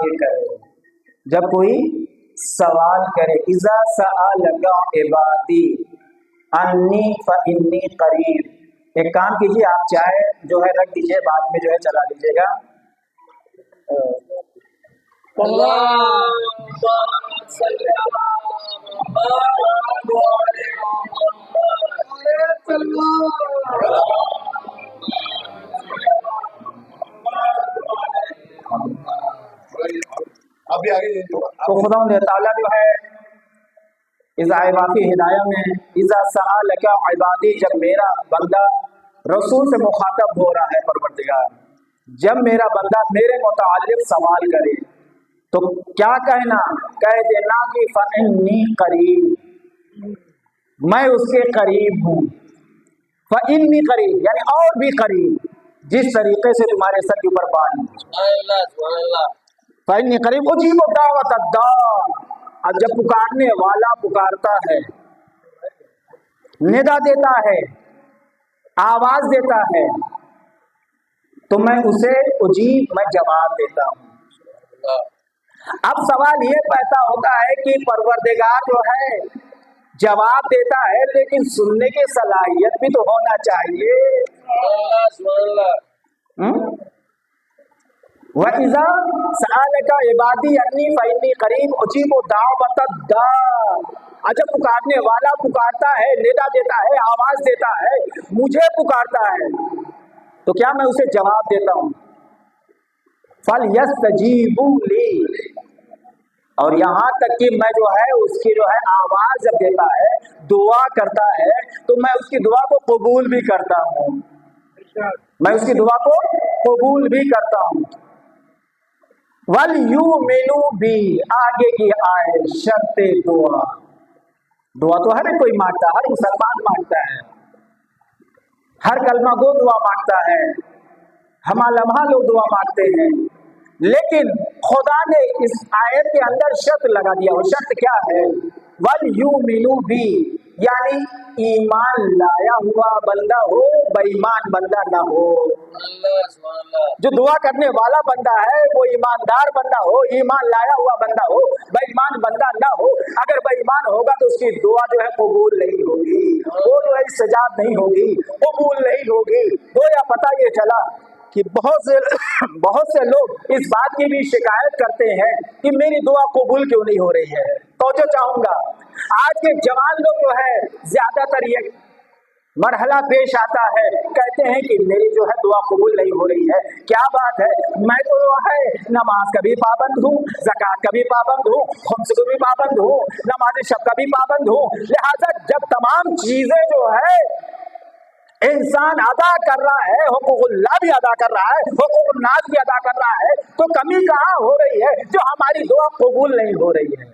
آگے کرے جب کوئی سوال کرے. اذا سألک عبادی انی فانی قریب. ایک کام کیجیے, آپ چائے جو ہے رکھ دیجیے, بعد میں جو ہے چلا لیجیے گا. تو خدا تعالیٰ جو ہے اضافی ہدایہ میں اذا سألک عبادی, جب میرا بندہ رسول سے مخاطب ہو رہا ہے پروردگار, جب میرا بندہ میرے متعلق سوال کرے تو کیا کہنا, کہہ دینا کہ فإنی قریب, میں اس کے قریب ہوں. فإنی قریب یعنی اور بھی قریب, جس طریقے سے تمہارے سر کے اوپر پانی. فإنی قریب اجیب دعوت الداع. اب جب پکارنے والا پکارتا ہے, ندا دیتا ہے, آواز دیتا ہے, تو میں اسے اجیب, میں جواب دیتا ہوں. اب سوال یہ پیدا ہوتا ہے کہ پروردگار جو ہے جواب دیتا ہے, لیکن سننے کی صلاحیت بھی تو ہونا چاہیے. وَإِذَا سَأَلَكَ عِبَادِي أَنِّي فَإِنِّي قَرِيبٌ أُجِيبُ دَعْوَةَ الدَّاعِ. جب پکارنے والا پکارتا ہے, ندا دیتا ہے, آواز دیتا ہے, مجھے پکارتا ہے, تو کیا میں اسے جواب دیتا ہوں. فَلْيَسْتَجِيبُوا لِي. اور یہاں تک کہ میں جو ہے اس کی جو ہے آواز جب دیتا ہے, دعا کرتا ہے, تو میں اس کی دعا کو قبول بھی کرتا ہوں. میں اس کی دعا کو قبول بھی کرتا ہوں. وَلْيُؤْمِنُوا بِي, آگے کی آئے شرط دعا. دعا تو ہر کوئی مانگتا ہے, ہر مسلمان مانگتا ہے, ہر کلمہ گو دعا مانگتا ہے, ہم لمحہ لوگ دعا مانگتے ہیں. لیکن خدا نے اس آیت کے اندر شرط لگا دیا. وہ شرط کیا ہے؟ وَلْيُؤْمِنُوا بِي, یعنی ایمان لایا ہوا بندہ ہو, بے ایمان بندہ نہ ہو. جو دعا کرنے والا بندہ ہے وہ ایماندار بندہ ہو, ایمان لایا ہوا بندہ ہو, بے ایمان بندہ نہ ہو. اگر بے ایمان ہوگا تو اس کی دعا جو ہے قبول نہیں ہوگی, وہ جو ہے استجاب نہیں ہوگی, قبول نہیں ہوگی. گویا پتہ یہ چلا کہ بہت سے لوگ اس بات کی بھی شکایت کرتے ہیں کہ میری دعا قبول کیوں نہیں ہو رہی ہے. توجہ چاہوں گا, آج کے جوان لوگ جو ہے زیادہ تر یہ مرحلہ پیش آتا ہے, کہتے ہیں کہ میری جو ہے دعا قبول نہیں ہو رہی ہے. کیا بات ہے, میں تو جو ہے نماز کا بھی پابند ہوں, زکوٰۃ کا بھی پابند ہوں, خمس کا بھی پابند ہوں, نماز شب کا بھی پابند ہوں. لہذا جب تمام چیزیں جو ہے انسان ادا کر رہا ہے, حقوق اللہ بھی ادا کر رہا ہے, حقوق الناس بھی ادا کر رہا ہے, تو کمی کہاں ہو رہی ہے جو ہماری دعا قبول نہیں ہو رہی ہے.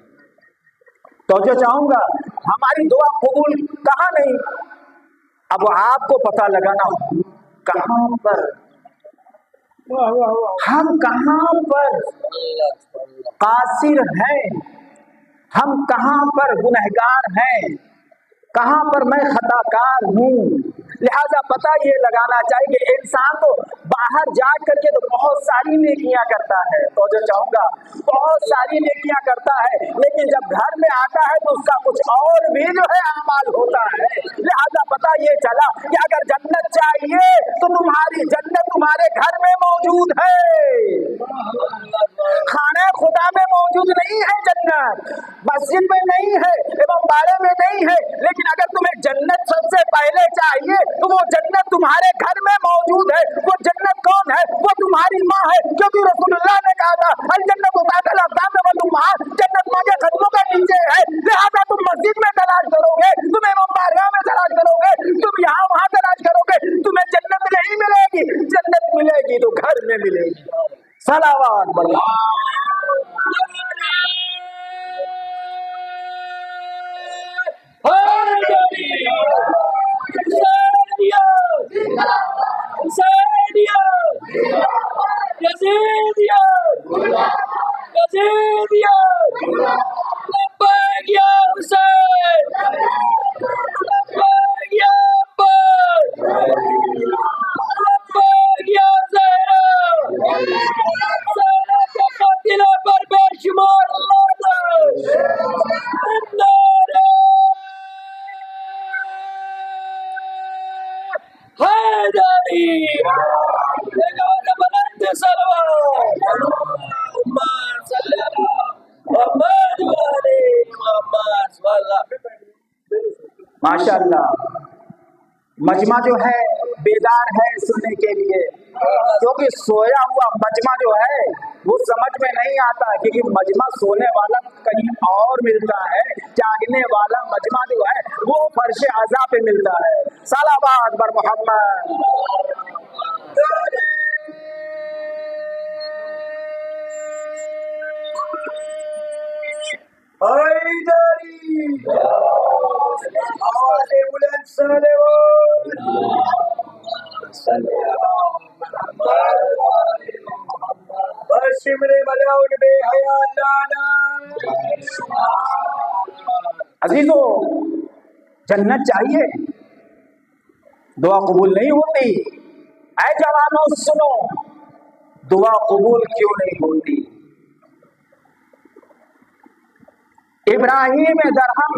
توجہ چاہوں گا, ہماری دعا قبول کہاں نہیں. اب آپ کو پتہ لگانا کہاں پر, ہم کہاں پر قاصر ہیں, ہم کہاں پر گنہگار ہیں, کہاں پر میں خطا کار ہوں. لہذا پتہ یہ لگانا چاہیے کہ انسان تو باہر جا کر کے تو بہت ساری نیکیاں کرتا ہے, تو جو چاہوں گا بہت ساری نیکیاں کرتا ہے, لیکن جب گھر میں آتا ہے تو اس کا کچھ اور بھی جو ہے اعمال ہوتا ہے. لہذا پتہ یہ چلا کہ اگر جنت چاہیے تو تمہاری جنت تمہارے گھر میں موجود ہے. خانہ خدا میں موجود نہیں ہے جنت, مسجد میں نہیں ہے, امام باڑے میں نہیں ہے, لیکن اگر تمہیں جنت سب سے پہلے چاہیے تو وہ جنت تمہارے گھر میں موجود ہے. وہ جنت کون ہے؟ وہ تمہاری ماں ہے, کیونکہ رسول اللہ نے کہا تھا الجنت تحت الاقدام والامہات, جنت ماں کے قدموں کے نیچے ہے. لہذا تم مسجد میں تلاش کرو گے, تم امام بارگاہ میں تلاش کرو گے, تم یہاں وہاں تلاش کرو گے, تمہیں جنت نہیں ملے گی. جنت ملے گی تو گھر میں ملے گی. صلوات اللہ. माशाअल्लाह मजमा जो है बेदार है सुनने के लिए, क्योंकि सोया हुआ मजमा जो है वो समझ में नहीं आता, क्योंकि मजमा सोने वाला कहीं और मिलता है, जागने वाला मजमा जो है वो फर्श अज़ा पे मिलता है। सलावत बर मोहम्मद। आवाज़ें बुलंद अजीजों, जन्नत चाहिए, दुआ कबूल नहीं होती। ऐ जवानों सुनो, दुआ कबूल क्यों नहीं होती? इब्राहिम दरहम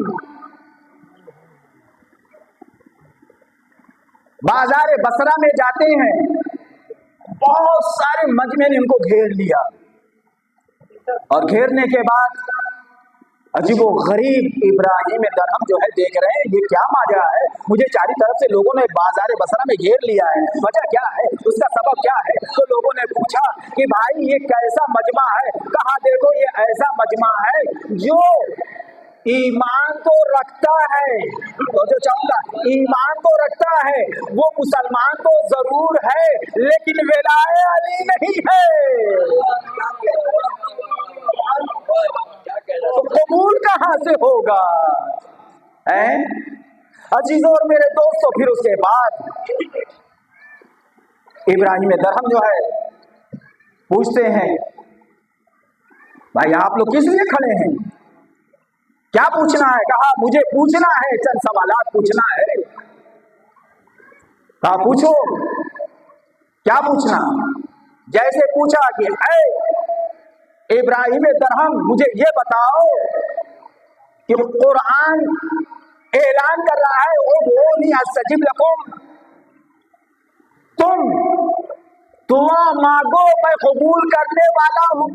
बाजार बसरा में जाते हैं, बहुत सारे मजमे ने इनको घेर लिया, और घेरने के बाद अजीबो गरीब इब्राहिम दरहम जो है देख रहे हैं ये क्या माजरा है, मुझे चारों तरफ से लोगों ने बाजार बसरा में घेर लिया है, वजह क्या है, उसका सबब क्या है? तो लोगों ने पूछा कि भाई ये कैसा मजमा है? कहा देखो ये ऐसा मजमा है जो ईमान तो रखता है, तो जो चाहूंगा ईमान तो रखता है, वो मुसलमान तो जरूर है, लेकिन विलाए अली नहीं है, तो कबूल कहां से होगा? अजीजों और मेरे दोस्तों, फिर उसके बाद इब्राहिम दरहम जो है पूछते हैं, भाई आप लोग किस लिए खड़े हैं? क्या पूछना है? कहा मुझे पूछना है, चंद सवालात पूछना है। कहा पूछो, क्या पूछना? जैसे पूछा कि ऐ इब्राहिम दरहम मुझे ये बताओ कि कुरान ऐलान कर रहा है उदऊनी अस्तजिब लकुम, तुम दुआ मांगो मैं कबूल करने वाला हूं।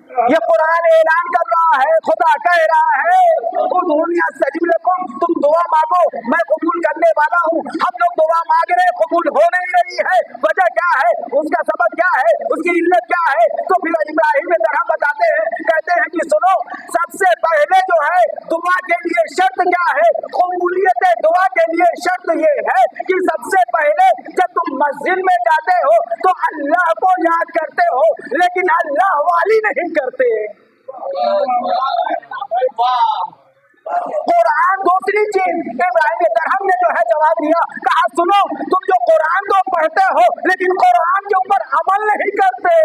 ये कुरान ऐलान कर रहा है, खुदा कह रहा है उदऊनी अस्तजिब लकुम, तुम दुआ मांगो मैं कबूल करने वाला हूं। हम लोग दुआ मांग रहे, कबूल हो नहीं रही है, वजह क्या है? उसका सबब क्या है? उसकी इल्लत क्या है? तो फिर इब्राहिम दरहम बताते हैं, कहते हैं कि सुनो, सबसे पहले जो है दुआ के लिए शर्त क्या है? कबूलियत दुआ के लिए शर्त ये है कि सबसे पहले जब तुम मस्जिद में जाते हो तो अल्लाह को याद करते हो, लेकिन अल्लाह वाली नहीं करते। कुरान दूसरी चीज। इब्राहिम दरहम ने जो है जवाब दिया, कहा सुनो, तुम जो कुरान तो पढ़ते हो लेकिन कुरान के ऊपर अमल नहीं करते।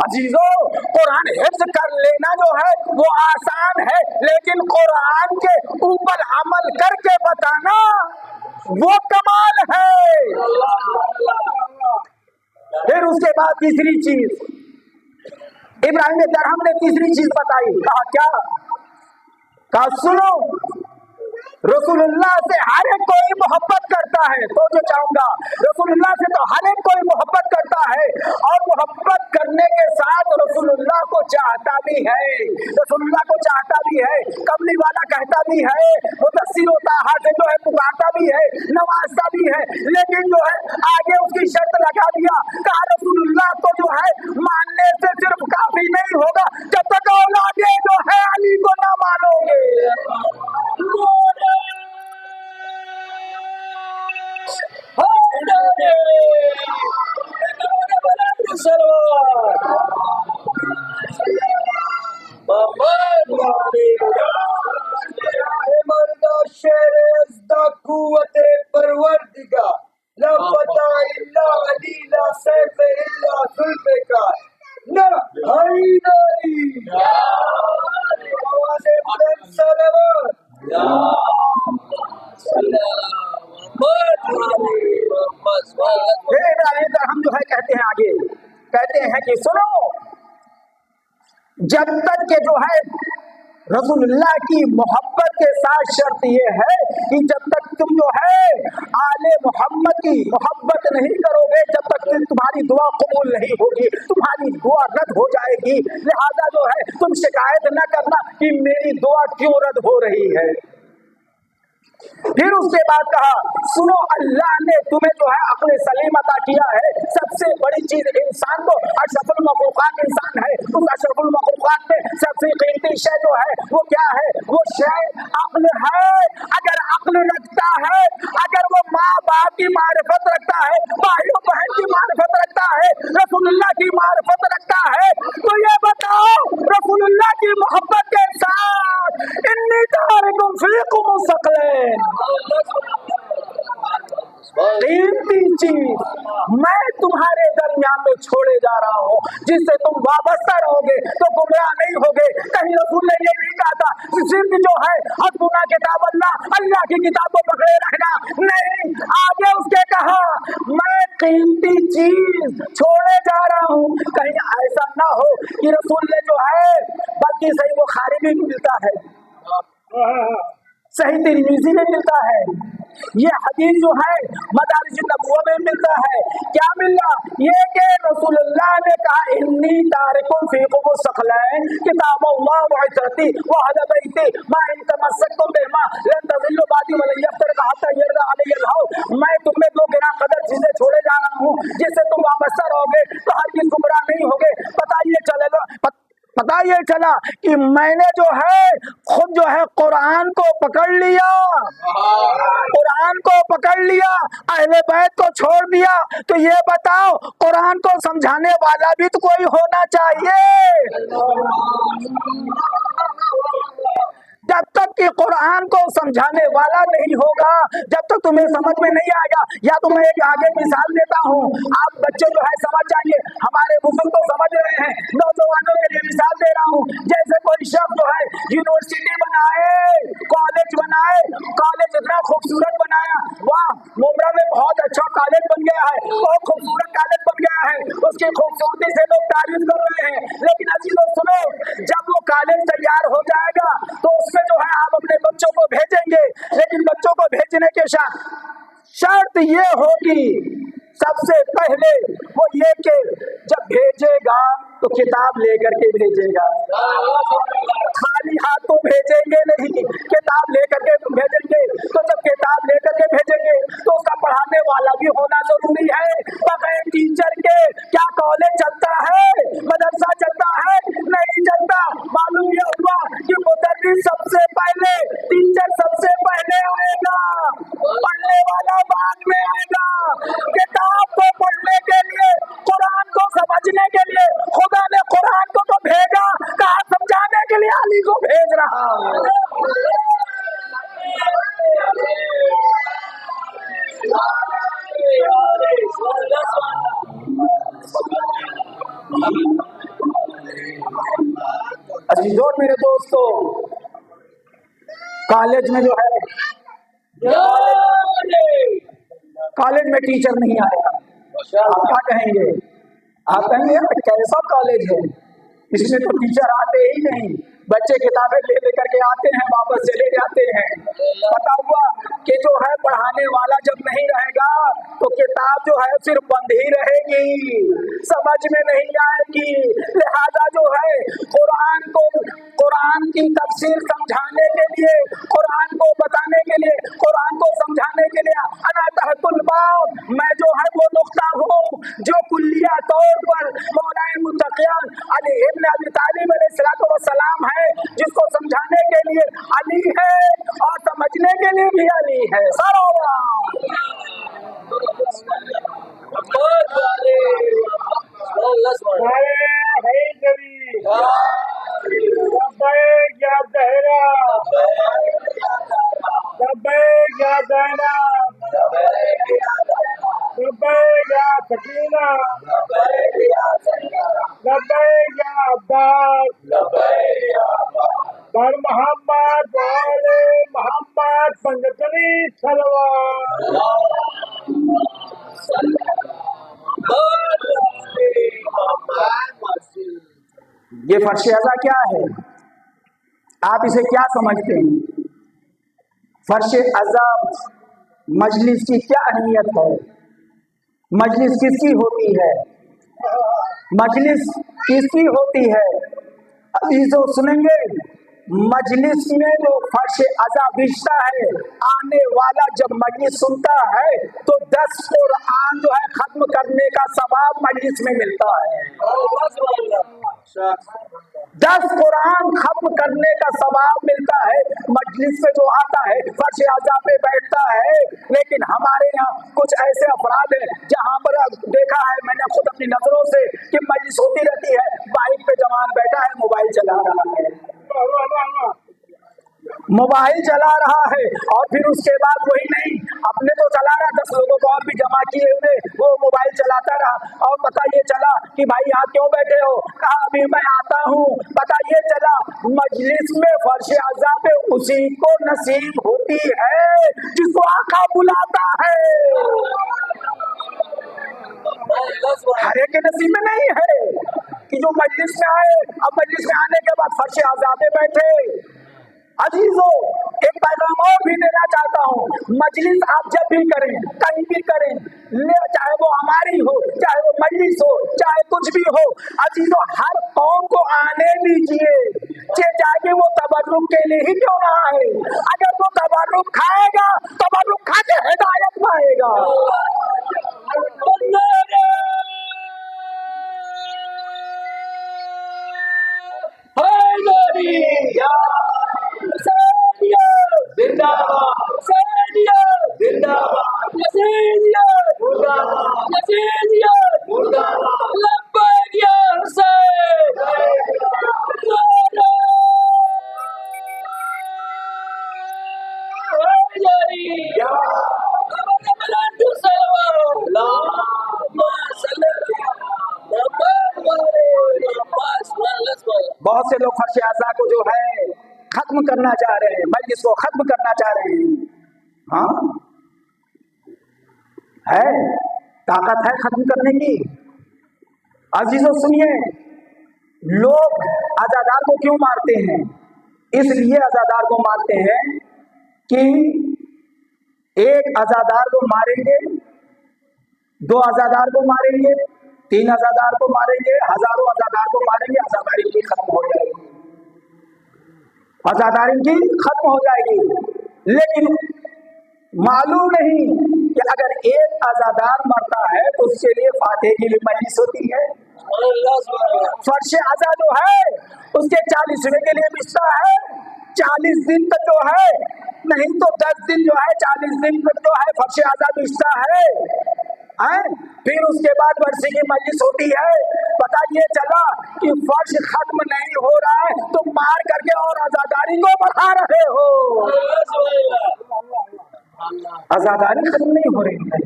अजीजों, कुरान हिफ्ज कर लेना जो है वो आसान है, लेकिन कुरान के ऊपर अमल करके बताना वो कमाल है। फिर उसके बाद तीसरी चीज इब्राहिम दरहम ने तीसरी चीज बताई, कहा क्या? कहा सुनो, रसूलुल्लाह से हर एक कोई मोहब्बत करता है, तो जो चाहूंगा रसूलुल्लाह से तो हर एक कोई मोहब्बत करता है, और मोहब्बत करने के साथ रसूलुल्लाह को चाहता भी है, रसूलुल्लाह को चाहता भी है, कमली वाला कहता भी है, मुदस्सिर होता हाथ से जो है पुकारता भी है, नवाजता भी है, लेकिन जो है आगे उसकी शर्त लगा दिया, कहा रसूलुल्लाह को जो है मानने से सिर्फ काफी नहीं होगा, जब तक औलादे जो है अली को ना मानोगे। हम जो है कहते हैं आगे, कहते हैं कि सुनो, जब तक के जो है रसूल अल्लाह की मोहब्बत के साथ शर्त ये है कि जब तक तुम जो है आले मोहम्मद की मोहब्बत नहीं करोगे, जब तक तुम्हारी दुआ कबूल नहीं होगी, तुम्हारी दुआ रद्द हो जाएगी। लिहाजा जो है तुम शिकायत न करना कि मेरी दुआ क्यों रद्द हो रही है। फिर उसके बाद कहा, सुनो अल्लाह ने तुम्हें जो है अक्ल सलीम अता किया है। सबसे बड़ी चीज इंसान को, अशरफुल मखलूकात इंसान है, उस अशरफुल मखलूकात में सबसे कीमती शय जो है वो क्या है? वो शय अक्ल है। अगर अक्ल रखता है, अगर वो माँ बाप की मारिफत रखता है, भाइयों बहन की मारिफत रखता है, रसूलुल्लाह की मारिफत रखता है, तो ये बताओ रसूलुल्लाह की मोहब्बत के साथ इन्नी तारिकुम फीकुम सकलैन, कीमती चीज मैं तुम्हारे दरमियान में छोड़े जा रहा हूँ, जिससे तुम वाबस्ता रहोगे तो गुमराह नहीं होगे। कहीं रसूल ने ये नहीं कहा था सिर्फ जो है हस्बुना किताब अल्लाह, अल्लाह की किताब को पकड़े रखना, नहीं, आगे उसके कहा मैं कीमती चीज छोड़े जा रहा हूँ। कहीं ऐसा ना हो कि रसूल ने जो है, बल्कि सही बुखारी में मिलता है, सही तिरमिज़ी में मिलता है, ये हदीस जो है मदारिज नबुव्वह में मिलता है। क्या मिला? ये कि रसूलुल्लाह ने कहा इन्नी तारिकुम फीकुम सकलैन किताबुल्लाह व इतरती व अहल बैती मा इन तमस्सकतुम बिहिमा लन तज़िल्लु बादी व लन यफ्तरिक़ हत्ता यरदा अलैहिल हौद। मैं तुम्हें दो गिना कदर चीजें छोड़े जा रहा हूँ, जिससे तुम वाबस्ता रहोगे तो हरगिज़ गुमराह नहीं होगे। पता ये चला कि मैंने जो है खुद जो है कुरान को पकड़ लिया, कुरान को पकड़ लिया, अहले बैत को छोड़ दिया। तो ये बताओ कुरान को समझाने वाला भी तो कोई होना चाहिए। जब तक कि कुरान को समझाने वाला नहीं होगा, जब तक तुम्हें समझ में नहीं आएगा। या तो मैं एक आगे मिसाल देता हूँ, आप बच्चे जो है समझ जाइए, हमारे बुजुर्ग तो समझ रहे हैं, नौजवानों के लिए मिसाल दे रहा हूँ। जैसे कोई शख्स जो है यूनिवर्सिटी बनाए, कॉलेज बनाए, कॉलेज इतना खूबसूरत बनाया, वाह मुमरा में बहुत अच्छा कॉलेज बन गया है, बहुत खूबसूरत कॉलेज बन गया है, उसकी खूबसूरती से लोग तारीफ कर रहे हैं। लेकिन अजी लोग सुनो, जब वो कॉलेज तैयार हो जाएगा तो उसमें जो है आप अपने बच्चों को भेजेंगे, लेकिन बच्चों को भेजने के शर्त ये होगी, सबसे पहले वो ये कि जब भेजेगा तो किताब लेकर के भेजेगा, खाली हाथों भेजेंगे नहीं, किताब लेकर के भेजेंगे। तो जब किताब लेकर के भेजेंगे तो उसका पढ़ाने वाला भी होना जरूरी है। बगैर टीचर के क्या कॉलेज चलता है, मदरसा चलता है? नहीं चलता। मालूम ये हुआ कि मुदर्रिस सबसे पहले, टीचर सबसे पहले आएगा, पढ़ने वाला बाद में आएगा। किताब को पढ़ने के लिए, कुरान को समझने के लिए खुदा ने कुरान को तो भेजा, कहा समझाने के लिए अली को भेज रहा हूं। अजीजों मेरे दोस्तों, कॉलेज में जो है, कॉलेज में टीचर नहीं आया, आप क्या कहेंगे? आप कहेंगे यार कैसा कॉलेज है, इसमें तो टीचर आते ही नहीं, बच्चे किताबें ले लेकर के आते हैं, वापस चले जाते हैं। पता हुआ कि जो है पढ़ाने वाला जब नहीं रहेगा तो किताब जो है सिर्फ बंद ही रहेगी, समझ में नहीं आएगी। लिहाजा जो है कुरान को, कुरान की तफसीर समझाने के लिए, कुरान को बताने के लिए, कुरान को समझाने के लिए अना तहतुल बाब, मैं जो है वो नुक्ता हूँ जो कुल्लिया तौर पर मौलाए मुत्तकियान अली इब्न अबी तालिब अलैहिस्सलाम है, जिसको समझाने के लिए अली है और समझने के लिए भी अली है। मोहम्मद वाले मोहम्मद पंजतनी सलवार। ये फर्श अज़ा क्या है? आप इसे क्या समझते हैं? फर्श अज़ाब मजलिस की क्या अहमियत है? मजलिस किसकी होती है? मजलिस किसकी होती है? अजीजों सुनेंगे, मजलिस में जो फर्श अज़ा बिछता है, आने वाला जब मजलिस सुनता है तो 10 कुरान जो है खत्म करने का सवाब मजलिस में मिलता है। 10 कुरान खत्म करने का सवाब मिलता है मजलिस में जो आता है, फर्श अज़ा पे बैठता है। लेकिन हमारे यहाँ कुछ ऐसे अफराद हैं जहाँ पर देखा है मैंने खुद अपनी नजरों से कि मजलिस होती रहती है, बाइक पे जवान बैठा है, मोबाइल चला रहा है, मोबाइल चला रहा है, और फिर उसके बाद वही नहीं, अपने तो चला रहा, 10 लोगों को और भी जमा किए हुए, वो मोबाइल चलाता रहा। और पता ये चला कि भाई यहाँ क्यों बैठे हो? कहा अभी मैं आता हूँ। पता ये चला मजलिस में फर्श अज़ा पे उसी को नसीब होती है जिसको आका बुलाता है। हर एक के नसीब में नहीं है कि जो मजलिस में आए, अब मजलिस में आने के बाद फर्श अज़ा पे बैठे। अजीजों, एक पैगाम और भी देना चाहता हूँ, मजलिस आप जब भी करें, कहीं भी करें, चाहे वो हमारी हो, चाहे वो मजलिस हो, चाहे कुछ भी हो, अजीजों हर कौम को आने दीजिए, चाहे वो तबर्रुक के लिए ही क्यों ना आए। अगर वो तबर्रुक खाएगा, तबर्रुक खा के हिदायत पाएगा। बहुत से लोग फर्श अज़ा को जो है खत्म करना चाह रहे हैं, मजलिस को खत्म करना चाह रहे हैं। हाँ है, ताकत है खत्म करने की। अजीजों सुनिए, लोग अज़ादार को क्यों मारते हैं? इसलिए अज़ादार को मारते हैं कि एक अज़ादार को मारेंगे, 2 अज़ादार को मारेंगे, 3 अज़ादार को मारेंगे, हजारों अज़ादार को मारेंगे, अज़ादारी की खत्म हो जाएगी, अज़ादारी की खत्म हो जाएगी। लेकिन मालूम नहीं कि अगर एक अज़ादार मरता है तो उसके लिए फातिहा की भी मजलिस होती है। फर्श अज़ा जो है उसके 40वें के लिए बिछता है, 40 दिन तक जो है, नहीं तो 10 दिन जो है, 40 दिन तक जो है फर्श अज़ा बिछता है। फिर उसके बाद वर्षी की मजलिस होती है। पता ये चला कि फर्श खत्म नहीं हो रहा है तो मार करके और अज़ादारी को बढ़ा रहे हो। अज़ादारी खत्म नहीं हो रही है।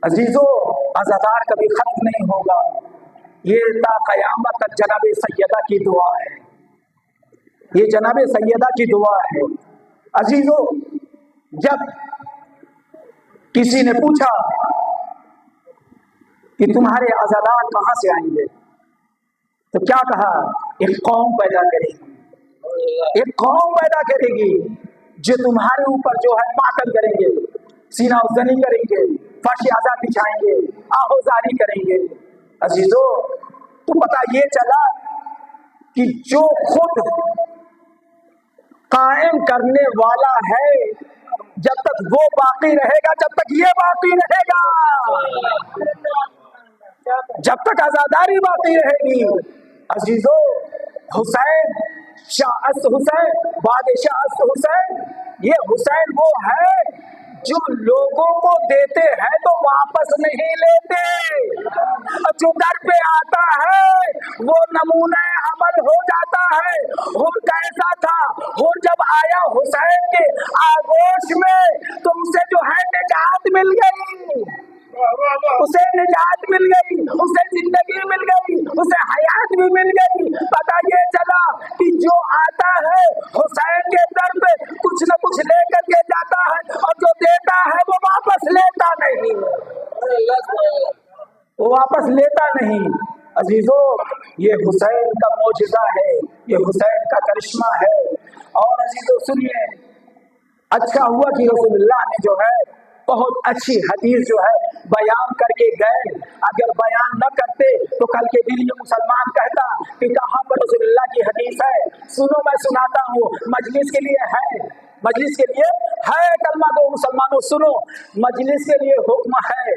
अजीजों, अज़ादार कभी खत्म नहीं होगा। ये ता क़यामत तक जनाब सैयदा की दुआ है, ये जनाब सैयदा की दुआ है। अजीजों, जब किसी ने पूछा कि तुम्हारे अज़ादार कहाँ से आएंगे, तो क्या कहा? एक कौम पैदा करेगी, एक कौम पैदा करेगी जो तुम्हारे ऊपर जो है मातम करेंगे, सीना उज़नी करेंगे, फर्श अज़ा बिछाएंगे, आहोजारी करेंगे। अजीजों, तो पता ये चला कि जो खुद कायम करने वाला है, जब तक वो बाकी रहेगा, जब तक ये बाकी रहेगा, जब तक आजादारी बाकी रहेगी। अजीजों, हुसैन शाह अस्त हुसैन, बादशाह अस्त हुसैन, ये हुसैन वो है जो लोगों को देते हैं तो वापस नहीं लेते, जो दर पे आता है वो नमूना अमल हो जाता है। हुर कैसा था? हुर जब आया हुसैन के आगोश में तो उसे जो है निजात मिल गई, उसे निजात मिल गई, उसे जिंदगी मिल गई, उसे हयात भी मिल गई। पता ये चला कि जो आता है हुसैन के दर पे कुछ न कुछ लेकर के जाता है, और जो देता है वो वापस लेता नहीं, वो वापस लेता नहीं। अजीजों, ये हुसैन का मौजिज़ा है, ये हुसैन का करिश्मा है। اور अजीजों सुनिए, अच्छा हुआ कि रसूलुल्लाह ने जो है बहुत अच्छी हदीस जो है बयान करके गए। अगर बयान न करते तो कल के दिन ये मुसलमान कहता कि कहाँ पर रसूलुल्लाह की हदीस है। सुनो, मैं सुनाता हूँ, मजलिस के लिए है, मजलिस के लिए है कलमा दो मुसलमानों, सुनो, मजलिस के लिए हुक्म है।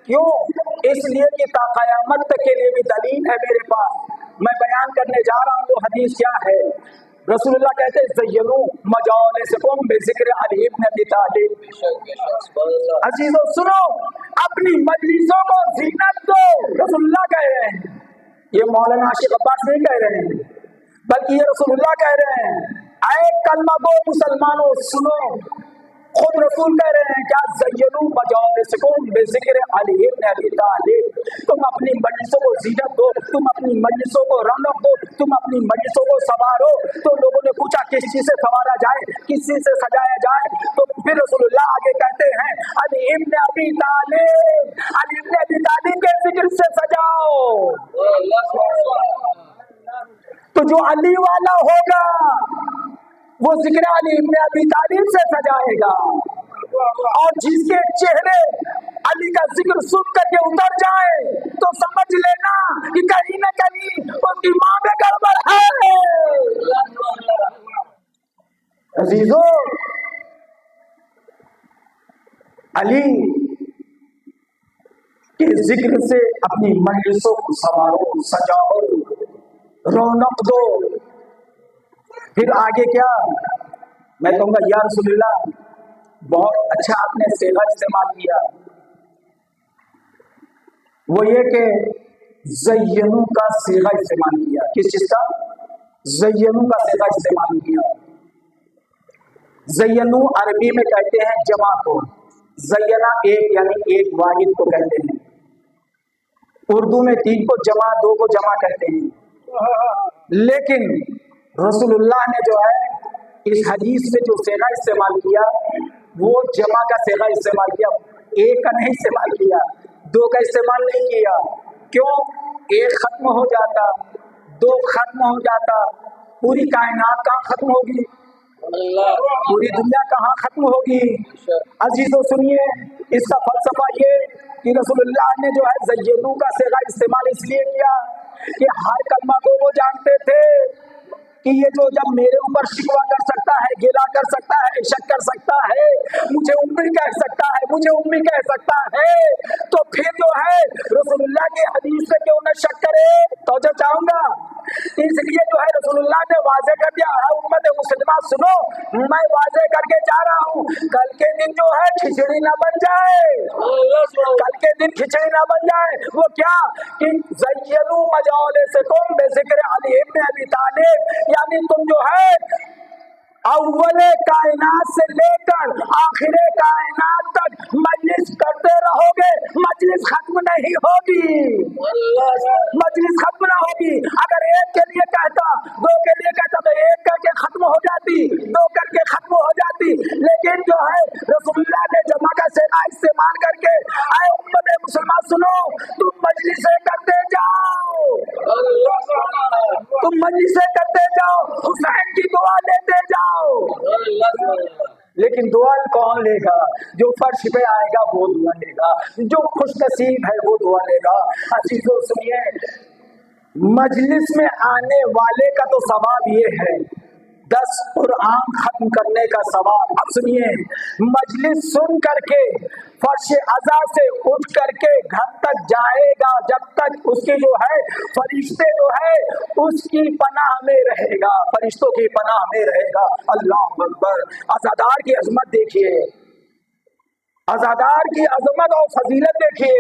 क्यों? इसलिए कि क़यामत तक के लिए भी दलील है मेरे पास। मैं बयान करने जा रहा हूँ वो हदीस क्या है। रसूलुल्लाह कहते हैं ज़य्यनू मजालिसकुम बिज़िक्र अली इब्न अबी तालिब। अजीजों सुनो, अपनी मजलिसों को जीनत दो, रसूलुल्लाह कह रहे हैं। ये मौलाना आशिक अब्बास नहीं कह रहे हैं, बल्कि ये रसूलुल्लाह कह रहे हैं। आए कलमा दो मुसलमानों, सुनो, खुद रसूल कह रहे हैं क्या, ज़य्यनू मजालिसकुम बिज़िक्र अली इब्न अबी तालिब। तुम अपनी मजलिसों को जीनत दो, तुम अपनी मजलिसों को रौनक दो, तुम अपनी मजलिसों को संवारो। तो लोगों ने पूछा किस चीज से संवारा जाए, किस चीज से सजाया जाए। तो फिर रसूलुल्लाह आगे कहते हैं अली इब्न अबी तालिब, अली इब्न अबी तालिब के जिक्र से सजाओ। तो जो अली वाला होगा वो जिक्र अली इब्न अबी तालिब से सजाएगा, और जिसके चेहरे अली का जिक्र सुन करके उतर जाए तो समझ लेना कि कहीं न कहीं उसकी माँ में गड़बड़ है। अजीजों, अली के जिक्र से अपनी मजलिसों को संवारो, सजाओ, रौनक दो। फिर आगे क्या, मैं कहूँगा या रसूलुल्लाह बहुत अच्छा आपने सेगा इस्तेमाल किया, वो ये कि ज़य्यनू का सेगा इस्तेमाल किया। किस चीज का? ज़य्यनू का सेगा इस्तेमाल किया। ज़य्यनू अरबी में कहते हैं जमा को, ज़य्यना एक यानी एक वाहिद को कहते हैं। उर्दू में तीन को जमा, दो को जमा कहते हैं। लेकिन रसूलुल्लाह ने जो है इस हदीस में जो सेगा इस्तेमाल किया वो जमा का सेगा इस्तेमाल किया, एक का नहीं इस्तेमाल किया, दो का इस्तेमाल नहीं किया। क्यों? एक खत्म हो जाता, दो खत्म हो जाता, पूरी कायनात कहाँ खत्म होगी, पूरी दुनिया कहाँ खत्म होगी। अजीजों सुनिए, इसका फलसफा ये कि रसूलुल्लाह ने जो है ज़य्यनू का सेगा इस्तेमाल इसलिए किया कि हर कलमा को वो जानते थे कि ये जो जब मेरे ऊपर शिकवा कर सकता है, गिला कर सकता है, शक कर सकता है, मुझे उम्मी कह सकता है, मुझे उम्मी कह सकता है, तो फिर जो है रसूलुल्लाह की हदीस से क्यों न शक करे। तो जो चाहूंगा इसलिए जो है रसूलुल्लाह ने वाज़े कर दिया है, उम्मत मुस्लिमा सुनो, मैं वाज़े करके जा रहा हूँ, कल के दिन जो है खिचड़ी ना बन जाए, कल के दिन खिचड़ी ना बन जाए। वो क्या कि ज़य्यनू मजालिसकुम बिज़िक्र अली इब्न अबी तालिब, यानी तुम जो है अव्वले कायनात से लेकर आखिरे कायनात तक मजलिस करते रहोगे, मजलिस खत्म नहीं होगी, मजलिस खत्म ना होगी। अगर एक के लिए कहता, दो के लिए कहता तो एक करके खत्म हो जाती, दो करके खत्म हो जाती। लेकिन जो है रसूलुल्लाह ने जमा का सेगा इस्तेमाल करके, आए उम्मत मुसलमान सुनो, तुम मजलिसें करते जाओ, तुम मजलिसें करते जाओ, हुसैन की दुआ लेते जाओ। लेकिन दुआ कौन लेगा? जो फर्श पे आएगा वो दुआ लेगा, जो खुश नसीब है वो दुआ लेगा। अजीजों सुनिए, मजलिस में आने वाले का तो सवाब ये है 10 कुरान खत्म करने का सवाब। अब सुनिए, मजलिस सुन करके फर्श अज़ा से उठ करके घर तक जाएगा, जब तक उसके जो है फरिश्ते जो है उसकी पनाह में रहेगा, फरिश्तों की पनाह में रहेगा। अल्लाह अकबर। अज़ादार की अजमत देखिए, अज़ादार की अजमत और फजीलत देखिए।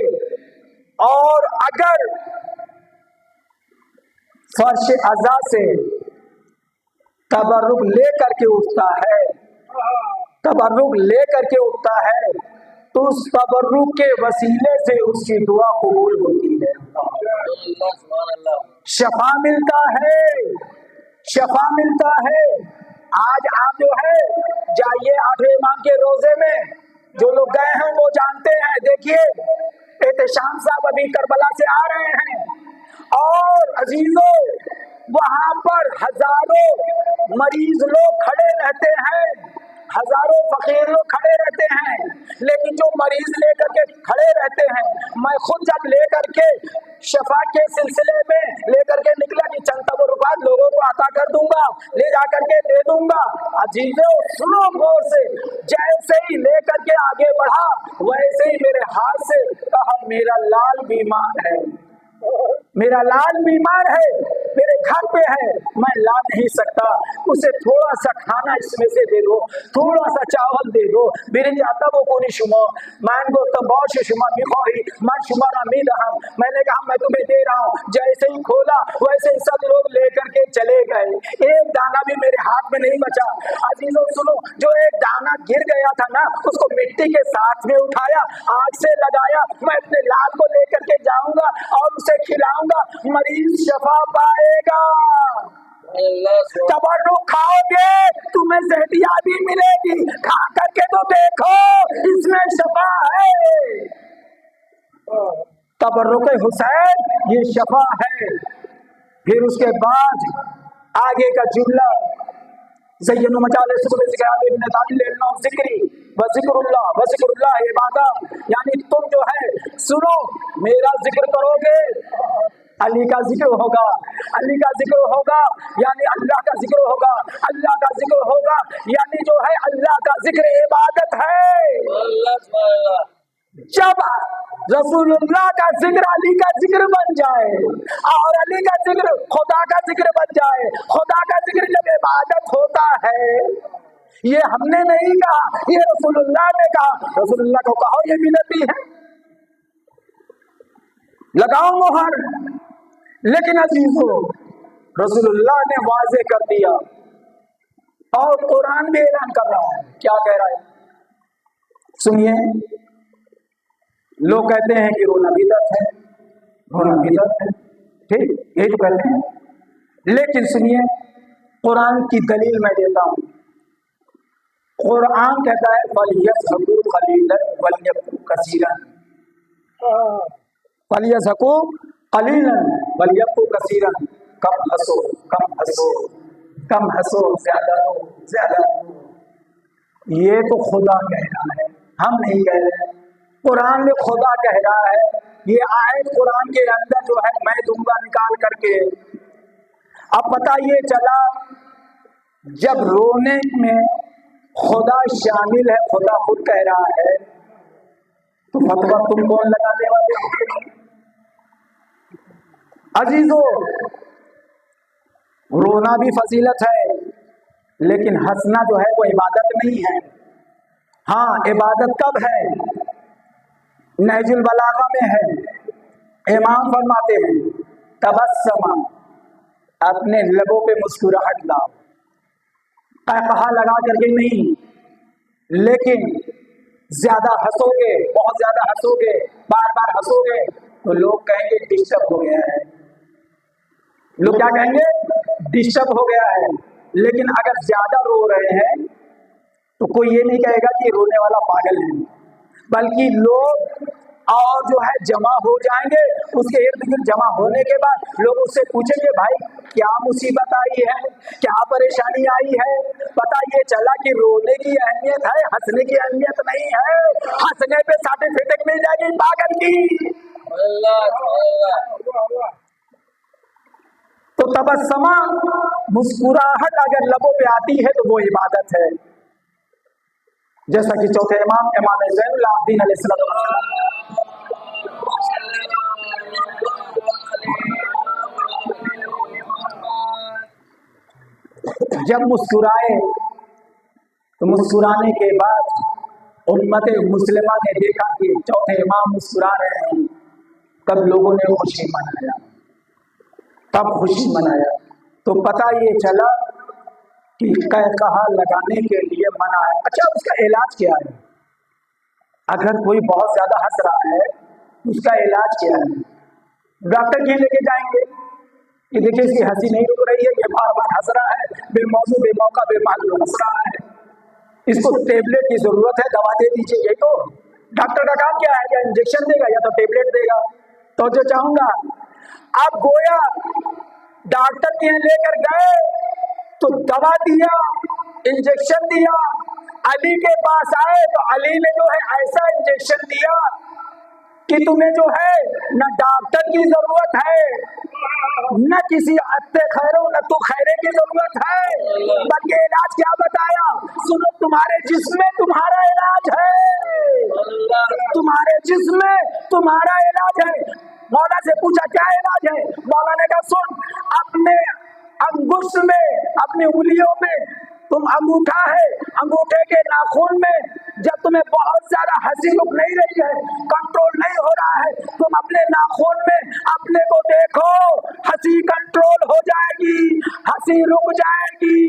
और अगर फर्श अज़ा से तबर्रुक ले करके उठता है, तबर्रुक ले करके उठता है, तो उस तबर्रुक के वसीले से उसकी दुआ कबूल होती है, शफा मिलता है, शफा मिलता है। आज आप जो है जाइए 8वें इमाम के रोजे में, जो लोग गए हैं वो जानते हैं। देखिए एहतेशाम साहब अभी करबला से आ रहे हैं, और अजीजों वहां पर हजारों मरीज लोग खड़े रहते हैं, हजारों फकीर लोग खड़े रहते हैं, लेकिन जो मरीज लेकर के खड़े रहते हैं, मैं खुद जब लेकर के शफा के सिलसिले में लेकर के निकला कि चंद तबरुकात लोगों को अता कर दूंगा, ले जाकर के दे दूंगा। अजीजों सुनो गौर से, जैसे ही लेकर के आगे बढ़ा वैसे ही मेरे हाथ से कहा मेरा लाल बीमार है, मेरा लाल बीमार है, मेरे घर पे है, मैं ला नहीं सकता, उसे थोड़ा सा खाना इसमें से दे दो, थोड़ा सा चावल दे दो। बिरिंज आता वो कोनी शुमा मैं को तबाश शुमा मिखोही मैं शुमा अमीद हम, मैंने कहा मैं तुम्हें दे रहा हूँ। जैसे ही खोला वैसे ही सब लोग लेकर के चले गए, एक दाना भी मेरे हाथ में नहीं बचा। अजीजों सुनो, जो एक दाना गिर गया था ना, उसको मिट्टी के साथ में उठाया, आग से लगाया, मैं अपने लाल को लेकर के जाऊंगा और उसे खिलाऊंगा, मरीज शफा पाएगा। तबर्रुक खाओगे तुम्हें सेहतियाबी मिलेगी, खा करके तो देखो इसमें शफा है। तबर्रुक हुसैन ये शफा है। फिर उसके बाद आगे का जुमला ज़य्यनु मजालिस ज़िक्री व ज़िक्रुल्लाह इबादत, यानी तुम जो है सुनो मेरा जिक्र करोगे, अली का जिक्र होगा, अली का जिक्र होगा यानी अल्लाह का जिक्र होगा, अल्लाह का जिक्र होगा यानी जो है अल्लाह का जिक्र इबादत है। जब रसूलुल्लाह का जिक्र अली का जिक्र बन जाए और अली का जिक्र खुदा का जिक्र बन जाए, खुदा का जिक्र जब इबादत होता है, ये हमने नहीं कहा, ये रसूलुल्लाह ने कहा। रसूलुल्लाह को कहो ये बिनती है, लगाओ मोहर। लेकिन अजीजों रसूलुल्लाह ने वाज़े कर दिया और कुरान भी ऐलान कर रहा है। क्या कह रहा है सुनिए। लोग कहते हैं कि रोना बिदअत है, रोना बिदअत है, ठीक यही तो कहते हैं, लेकिन सुनिए कुरान की दलील मैं देता हूं। कुरान कहता है फलियज़हकू क़लीलन वलियबकू कसीरन, फलियज़हकू क़लीलन वलियबकू कसीरन, कम हंसो कम हंसो कम हंसो, ज्यादा रो ज्यादा रो। ये तो खुदा कह रहा है, हम नहीं कह रहे, कुरान में खुदा कह रहा है। ये आयत कुरान के अंदर जो है मैं दूंगा निकाल करके। अब पता ये चला जब रोने में खुदा शामिल है, खुदा खुद कह रहा है, तो फतवा तुम कौन लगाने वाले हो? अजीजों रोना भी फजीलत है, लेकिन हंसना जो है वो इबादत नहीं है। हाँ इबादत कब है? नहजुल बलागा में है, इमाम फरमाते हैं तबस्सम, अपने लबों पे मुस्कुराहट लाओ, कहा लगा करके नहीं, लेकिन ज्यादा हंसोगे, बहुत ज्यादा हंसोगे, बार बार हंसोगे तो लोग कहेंगे डिस्टर्ब हो गया है। लोग क्या कहेंगे? डिस्टर्ब हो गया है। लेकिन अगर ज्यादा रो रहे हैं तो कोई ये नहीं कहेगा कि रोने वाला पागल है, बल्कि लोग और जो है जमा हो जाएंगे। उसके इर्द गिर्द जमा होने के बाद लोग उससे पूछेंगे भाई क्या मुसीबत आई है, क्या परेशानी आई है? पता ये चला कि रोने की अहमियत है, हंसने की अहमियत नहीं है। हंसने पे सर्टिफिकेट मिल जाएगी पागल की। तो तबस्समा मुस्कुराहट अगर लबों पे आती है तो वो इबादत है। जैसा कि चौथे इमाम ज़ैनुल आबिदीन अलैहिस्सलाम जब मुस्कुराए तो मुस्कुराने के बाद उम्मत मुस्लिमा ने देखा कि चौथे इमाम मुस्कुरा रहे हैं, तब लोगों ने खुशी मनाया, तब खुशी मनाया। तो पता ये चला कि कहा लगाने के लिए मना है। अच्छा उसका इलाज क्या है? अगर कोई बहुत ज्यादा हंस रहा है उसका इलाज क्या है? डॉक्टर के लेके जाएंगे कि देखिए इसकी हंसी नहीं रुक रही है, ये बार बार हंस रहा है, बेमौजू बेमौका बेमालूम हंस रहा है, इसको टेबलेट की जरूरत है, दवा दे दीजिए। ये तो डॉक्टर का काम क्या है? या इंजेक्शन देगा या तो टेबलेट देगा। तो जो चाहूंगा अब गोया डॉक्टर के यहाँ लेकर गए तो दवा दिया, इंजेक्शन दिया। अली के पास आए तो अली ने जो है ऐसा इंजेक्शन दिया कि तुम्हें जो है न डॉक्टर की जरूरत है, न किसी अत्ते खैरो न तो खैरे की जरूरत है, बल्कि इलाज क्या बताया? सुनो, तुम्हारे जिस्म में तुम्हारा इलाज है, तुम्हारे जिस्म में तुम्हारा इलाज है। मौला से पूछा क्या इलाज है? मौला ने कहा सुन, अपने अंगुष्ठ में, अपनी उंगलियों में, तुम अंगूठा है, अंगूठे के नाखून में जब तुम्हें बहुत ज्यादा हंसी रुक नहीं रही है, कंट्रोल नहीं हो रहा है, तुम अपने नाखून में अपने को देखो, हंसी कंट्रोल हो जाएगी, हंसी रुक जाएगी।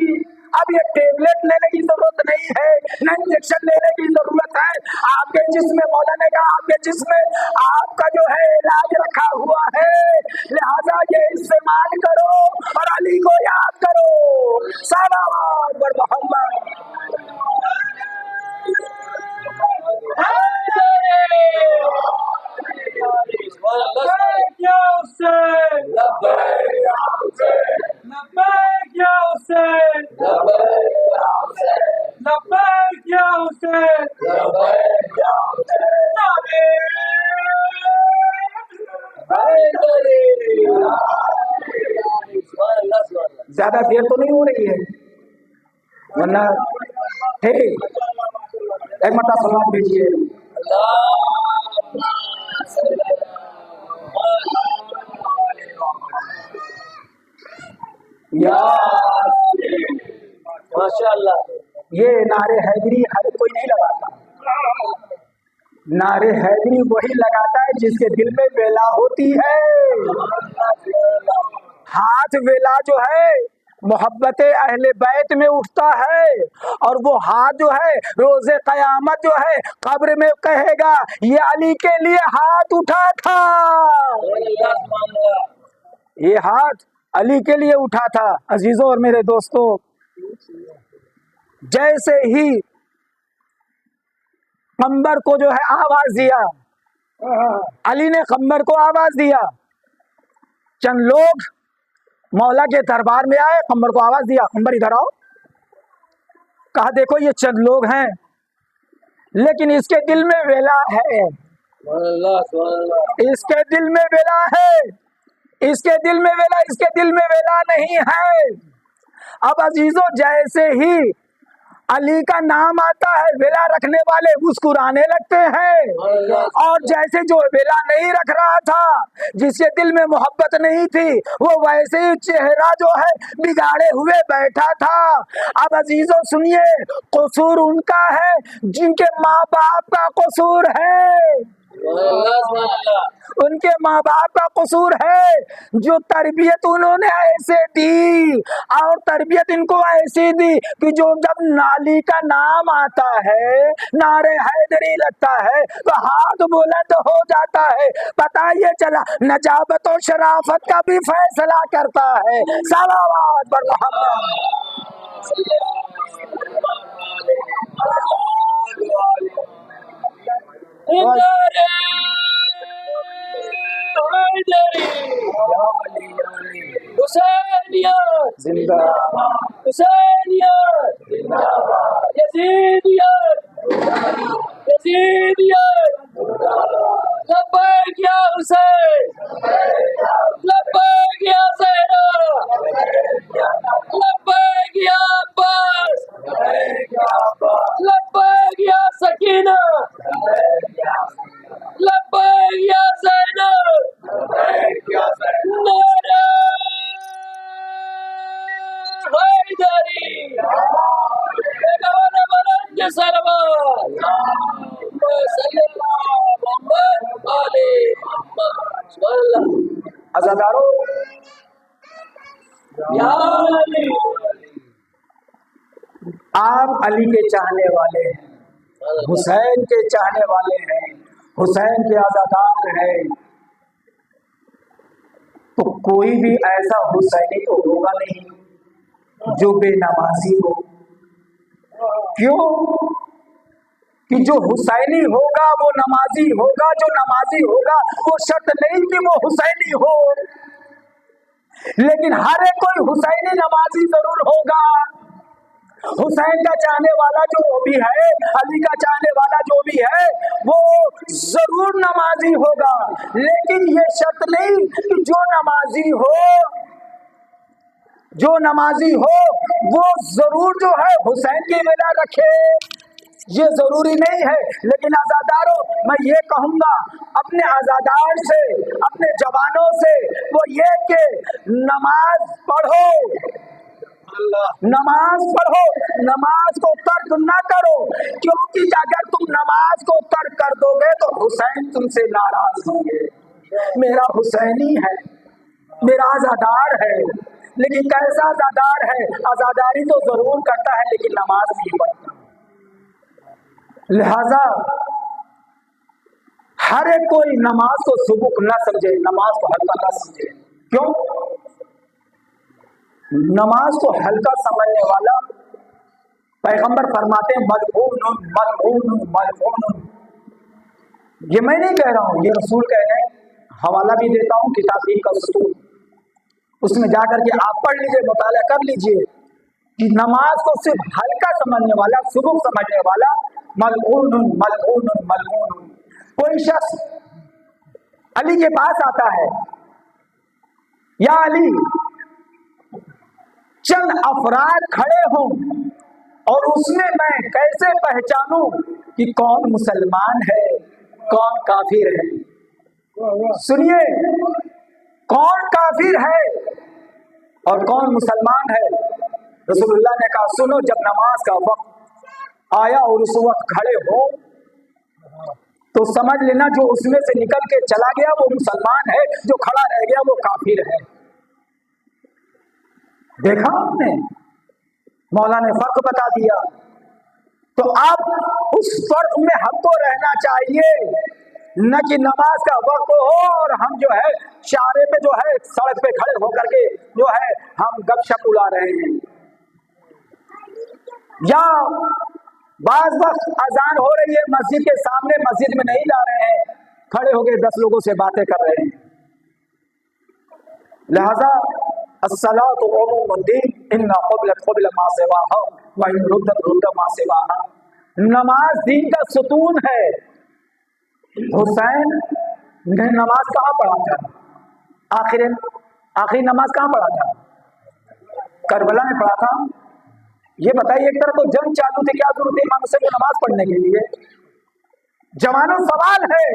अब ये टेबलेट लेने की जरूरत नहीं है, न इंजेक्शन लेने की जरूरत है। आपके जिस्म में, मौला ने कहा आपके जिस्म में आपका जो है इलाज रखा हुआ है, लिहाजा ये इस्तेमाल करो और अली को याद करो। सलावत बर मोहम्मद। ज्यादा देर तो नहीं हो रही है, वरना ठीक एक मरता सलाम भेजिए। माशाअल्लाह, ये नारे हैदरी हर कोई नहीं लगाता, नारे हैदरी वही लगाता है जिसके दिल में वेला होती है। हाथ वेला जो है मोहब्बत अहले बैत में उठता है, और वो हाथ जो है रोजे कयामत जो है कब्र में कहेगा ये अली के लिए हाथ उठा था, ये हाथ अली के लिए उठा था। अजीजों और मेरे दोस्तों, जैसे ही कम्बर को जो है आवाज दिया, अली ने कम्बर को आवाज दिया, चंद लोग मौला के दरबार में आए, कम्बर को आवाज दिया कम्बर इधर आओ। कहा देखो ये चंद लोग हैं, लेकिन इसके दिल में वेला है, इसके दिल में वेला है, इसके दिल में वेला, इसके दिल में वेला नहीं है। अब अजीजों, जैसे ही अली का नाम आता है वेला रखने वाले मुस्कुराने लगते हैं, और जैसे जो वेला नहीं रख रहा था, जिसके दिल में मोहब्बत नहीं थी, वो वैसे ही चेहरा जो है बिगाड़े हुए बैठा था। अब अजीजों सुनिए, कसूर उनका है जिनके माँ बाप का कसूर है, उनके माँ बाप का कसूर है जो तरबियत उन्होंने ऐसे दी, और तरबियत इनको ऐसी दी कि जो जब नाली का नाम आता है, नारे हैदरी लगता है, तो हाथ बुलंद हो जाता है। पता ये चला नजाबत और शराफत का भी फैसला करता है। सलावत बर हुसैनियत जिंदाबाद, हुसैनियत जिंदाबाद, यजीदियत यजीदियत, लब्बैक या हुसैन, लब्बैक या ज़ैनब, लब्बैक या अब्बास, लब्बैक या सकीना, लब्बैक या ज़ैनब, नारे हैदरी, बेगाना बुलंद सलवात, अज़ादारों, आप अली के चाहने वाले हैं, हुसैन के चाहने वाले हैं, हुसैन के आज़ादार हैं, तो कोई भी ऐसा हुसैनी तो होगा नहीं जो बेनमाजी हो। क्यों? कि जो हुसैनी होगा वो नमाजी होगा, जो नमाजी होगा वो शर्त नहीं कि वो हुसैनी हो। लेकिन हर एक कोई हुसैनी नमाजी जरूर होगा। हुसैन का चाहने वाला जो भी है, अली का चाहने वाला जो भी है, वो जरूर नमाजी होगा। लेकिन ये शर्त नहीं कि जो नमाजी हो वो जरूर जो है हुसैन की विला रखे, ये जरूरी नहीं है। लेकिन आजादारों, मैं ये कहूंगा अपने आजादार से, अपने जवानों से, वो ये कि नमाज पढ़ो, नमाज को तर्क ना करो, क्योंकि अगर तुम नमाज को तर्क कर दोगे तो हुसैन तुमसे नाराज होंगे। मेरा हुसैनी है, मेरा आजादार है, लेकिन कैसा आजादार है? आजादारी तो जरूर करता है लेकिन नमाज नहीं पढ़ता। लिहाजा हर एक कोई नमाज को सुबुक न समझे, नमाज को हल्का न समझे। क्यों? नमाज को हल्का समझने वाला, पैगंबर फरमाते हैं मलऊन मलऊन मलऊन। ये मैं नहीं कह रहा हूं, ये रसूल कह रहे हैं। हवाला भी देता हूं किताब का सतूर, उसमें जाकर के आप पढ़ लीजिए, मुताला कर लीजिए कि नमाज को सिर्फ हल्का समझने वाला, सुबुक समझने वाला मलऊन मलऊन मलऊन। कोई शख्स अली के पास आता है, या अली, चंद अफराद खड़े हों और उसमें मैं कैसे पहचानूं कि कौन मुसलमान है, कौन काफिर है? सुनिए, कौन काफिर है और कौन मुसलमान है? रसूलुल्लाह ने कहा, सुनो, जब नमाज का वक्त आया और उस वक्त खड़े हो तो समझ लेना जो उसमें से निकल के चला गया वो मुसलमान है, जो खड़ा रह गया वो काफिर है। देखा आपने, मौला ने फर्क बता दिया। तो आप उस फर्क में हमको रहना चाहिए, न कि नमाज का वक्त हो और हम जो है चारे पे जो है सड़क पे खड़े होकर के जो है हम गपशप उड़ा रहे हैं, या बाज वक्त अजान हो रही है मस्जिद के सामने, मस्जिद में नहीं जा रहे हैं, खड़े हो गए 10 लोगों से बातें कर रहे हैं। लिहाजा अस्सलातु उम्मुद्दीन इन्ना क़ब्ल मा सिवाहा व इन रुद्दत मा सिवाहा। नमाज दीन का सुतून है। हुसैन ने नमाज कहाँ पढ़ा था? आखिरी नमाज कहाँ पढ़ा था? करबला में पढ़ा था। ये बताइए, एक तरफ तो जंग चालू थी, क्या जरूरत है इमाम हुसैन को नमाज पढ़ने के लिए? जवानों, सवाल है,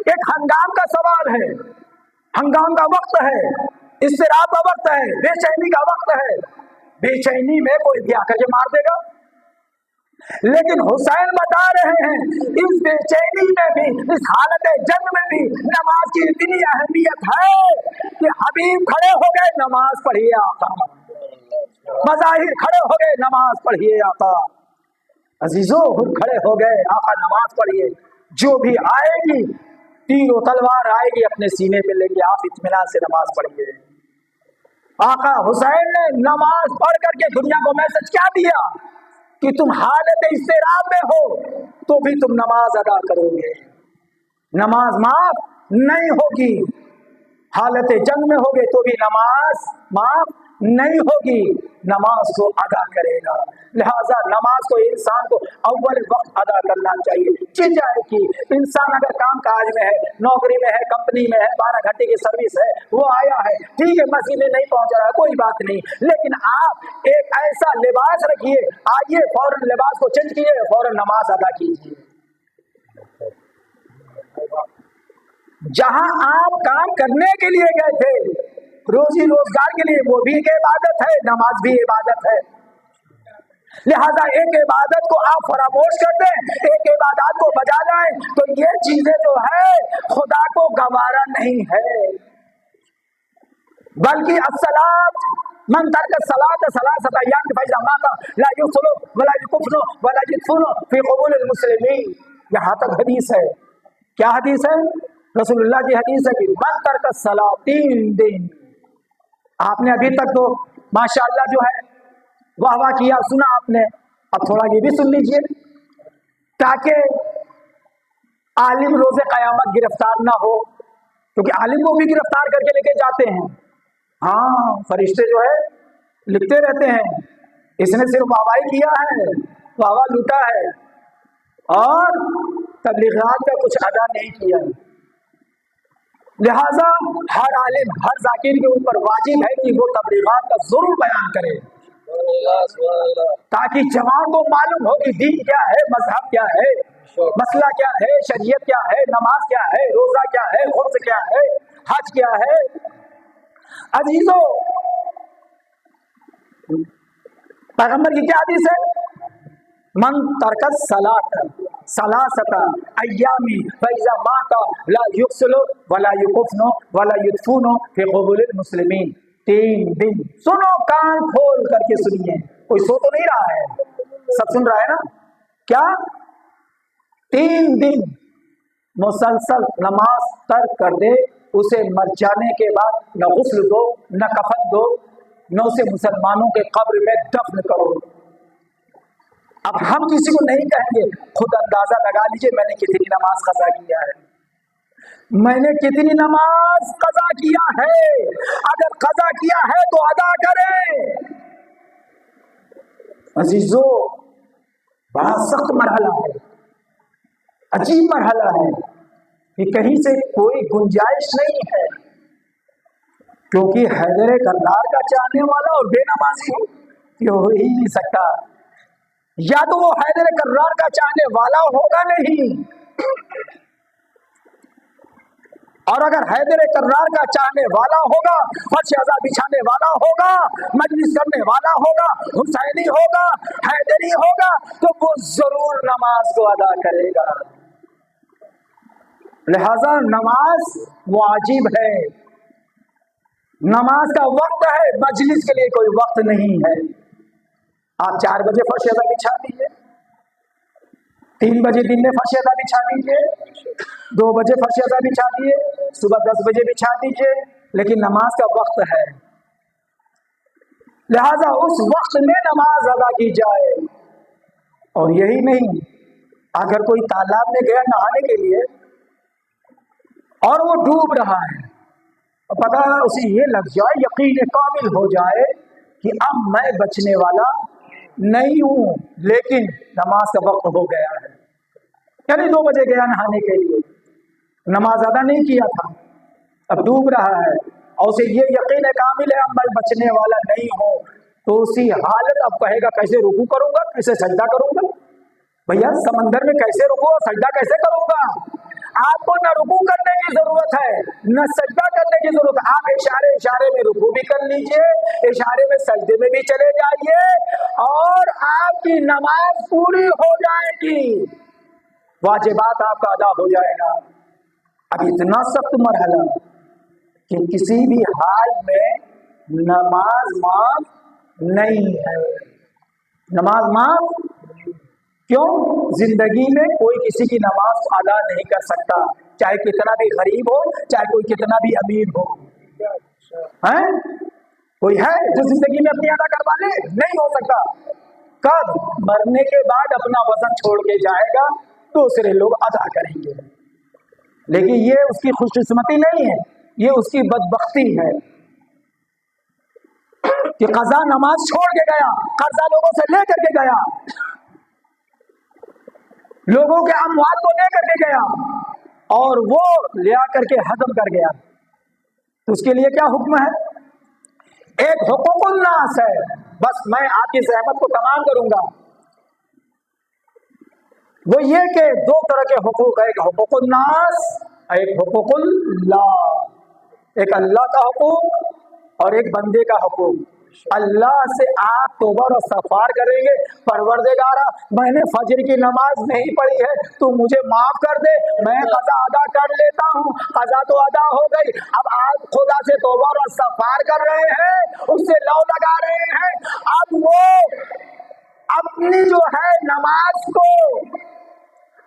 एक हंगाम का सवाल है, हंगाम का वक्त है, इस्तिराब का वक्त है, बेचैनी का वक्त है। बेचैनी में कोई भी आकर के मार देगा, लेकिन हुसैन बता रहे हैं इस बेचैनी में भी, इस हालत जंग में भी नमाज की इतनी अहमियत है कि हबीब खड़े हो गए, नमाज पढ़िए आका, मज़ाहिर खड़े हो गए, नमाज पढ़िए आका, अजीजों खड़े हो गए, आका नमाज पढ़िए। जो भी आएगी, तीर और तलवार आएगी अपने सीने पे लेके, आप इत्मीनान से नमाज पढ़िए। आका हुसैन ने नमाज पढ़ करके दुनिया को मैसेज क्या दिया कि तुम हालत इस्तिराब में हो तो भी तुम नमाज अदा करोगे, नमाज माफ नहीं होगी। हालत जंग में होगे तो भी नमाज माफ नहीं होगी, नमाज को अदा करेगा। लिहाजा नमाज को इंसान को अव्वल वक्त अदा करना चाहिए। चिल जाए कि इंसान अगर काम काज में है, नौकरी में है, कंपनी में है, 12 घंटे की सर्विस है, वो आया है, ठीक है, मस्जिद में नहीं पहुंच रहा है, कोई बात नहीं, लेकिन आप एक ऐसा लिबास रखिए, आइए फौरन लिबास को चेंज कीजिए, फौरन नमाज अदा कीजिए। जहां आप काम करने के लिए गए थे, रोजी रोजगार के लिए, वो भी एक इबादत है, नमाज भी इबादत है। लिहाजा एक इबादत को आप फरामोश कर दें, एक इबादत को बजा जाए, तो ये चीजें जो है खुदा को गवारा नहीं है। बल्कि अस्सलात मन तर्क सलात सलासत अय्याम फैज़ा माता ला युसलु वला युकफनु वला युदफनु फी क़ुबूरिल मुस्लिमीन। यहाँ तक हदीस है। क्या हदीस है? रसूलुल्लाह की हदीस है कि मन तर्क सलात 3 दिन। आपने अभी तक तो माशाअल्लाह जो है वाह वाह किया, सुना आपने, अब थोड़ा ये भी सुन लीजिए ताकि आलिम रोज़े क़यामत गिरफ्तार ना हो, क्योंकि आलिम को भी गिरफ्तार करके लेके जाते हैं। हाँ, फरिश्ते जो है लिखते रहते हैं, इसने सिर्फ वाहवाही किया है, वाहवा लूटा है और तबलीगात का कुछ अदा नहीं किया। लिहाजा हर आलिम, हर जाकिर के ऊपर वाजिब है कि वो तबलीगात का जरूर बयान करे, ताकि जवान को मालूम हो कि दीन क्या है, मजहब क्या है, मसला क्या है, शरीयत क्या है, नमाज क्या है, रोजा क्या है, खुर्स क्या है, हज क्या है। अजीजों, पैगंबर की क्या हदीस है? मन तरकत सलासता अय्यामी फइज़ा माता ला युग़सलु वला युकफ़नु वला युदफ़नु फी क़ुबूरिल मुस्लिमीन। 3 दिन, सुनो, कान खोल करके सुनिए, कोई सो तो नहीं रहा है, सब सुन रहा है ना? क्या 3 दिन मुसलसल नमाज तर्क कर दे, उसे मर जाने के बाद न गुस्ल दो, न कफन दो, न उसे मुसलमानों के कब्र में दफन करो। अब हम किसी को नहीं कहेंगे, खुद अंदाजा लगा लीजिए मैंने कितनी नमाज कज़ा किया है, मैंने कितनी नमाज कज़ा किया है। अगर कज़ा किया है तो अदा करें। अजीजों, बड़ा सख्त मरहला है, अजीब मरहला है कि कहीं से कोई गुंजाइश नहीं है, क्योंकि हैदर कररार का चाहने वाला और बेनमाजी हो ही नहीं सकता। या तो वो हैदर कररार का चाहने वाला होगा नहीं, और अगर हैदर कररार का चाहने वाला होगा, फर्श अज़ा बिछाने वाला होगा, मजलिस करने वाला होगा, हुसैनी होगा, हैदरी होगा, तो वो जरूर नमाज को अदा करेगा। लिहाजा नमाज वाजिब है, नमाज का वक्त है, मजलिस के लिए कोई वक्त नहीं है। आप 4 बजे फर्श अज़ा बिछा दीजिए, 3 बजे दिन में फर्श अज़ा बिछा दीजिए, 2 बजे फर्श अज़ा बिछा दिए, सुबह 10 बजे बिछा दीजिए, लेकिन नमाज का वक्त है, लिहाजा उस वक्त में नमाज अदा की जाए। और यही नहीं, अगर कोई तालाब में गया नहाने के लिए और वो डूब रहा है, पता है उसे ये लग जाए, यकीन कामिल हो जाए कि अब मैं बचने वाला नहीं हूं, लेकिन नमाज का वक्त हो गया है, यानी 2 बजे गया नहाने के लिए, नमाज अदा नहीं किया था, अब डूब रहा है और उसे ये यकीन कामिल है अब मैं बचने वाला नहीं हूं, तो उसी हालत अब कहेगा कैसे रुकू करूंगा, कैसे सजदा करूंगा। भैया, समंदर में कैसे रुकू और सजदा कैसे करूंगा? आपको न रुकू करने की जरूरत है, न सजदा करने की जरूरत है। आप इशारे इशारे में रुकू भी कर लीजिए, इशारे में सजदे में भी चले जाइए, और आपकी नमाज पूरी हो जाएगी, वाजिबात आपका अदा हो जाएगा। अब इतना सख्त मरहला कि किसी भी हाल में नमाज माफ नहीं है, नमाज माफ क्यों? जिंदगी में कोई किसी की नमाज अदा नहीं कर सकता, चाहे कितना भी गरीब हो, चाहे कोई कितना भी अमीर हो। हैं? कोई है जो जिंदगी में अपनी अदा करवा ले? नहीं हो सकता। कब? मरने के बाद अपना वजन छोड़ के जाएगा, दूसरे लोग अदा करेंगे। लेकिन ये उसकी खुशकिस्मती नहीं है, ये उसकी बदबख्ती है कि कज़ा नमाज छोड़ के गया, कर्जा लोगों से लेकर के गया, लोगों के अमवाल को लेकर के गया और वो ले आकर के हजम कर गया, तो उसके लिए क्या हुक्म है? एक हुकूकुल नास है, बस मैं आपकी सहमत को तमाम करूंगा, वो ये कि 2 तरह के हुकूक है, एक हुकूकुल नास, एक हुकूकुल लाह, एक अल्लाह का हुकूक और एक बंदे का हुकूक। अल्लाह से आप तौबा और इस्तिग़फ़ार करेंगे, परवरदिगारा मैंने फजर की नमाज नहीं पढ़ी है, तो मुझे माफ कर दे, मैं कज़ा अदा कर लेता हूँ, कज़ा तो अदा हो गई, अब आप खुदा से तौबा और इस्तिग़फ़ार कर रहे हैं, उससे लौ लगा रहे हैं, अब वो अपनी जो है नमाज को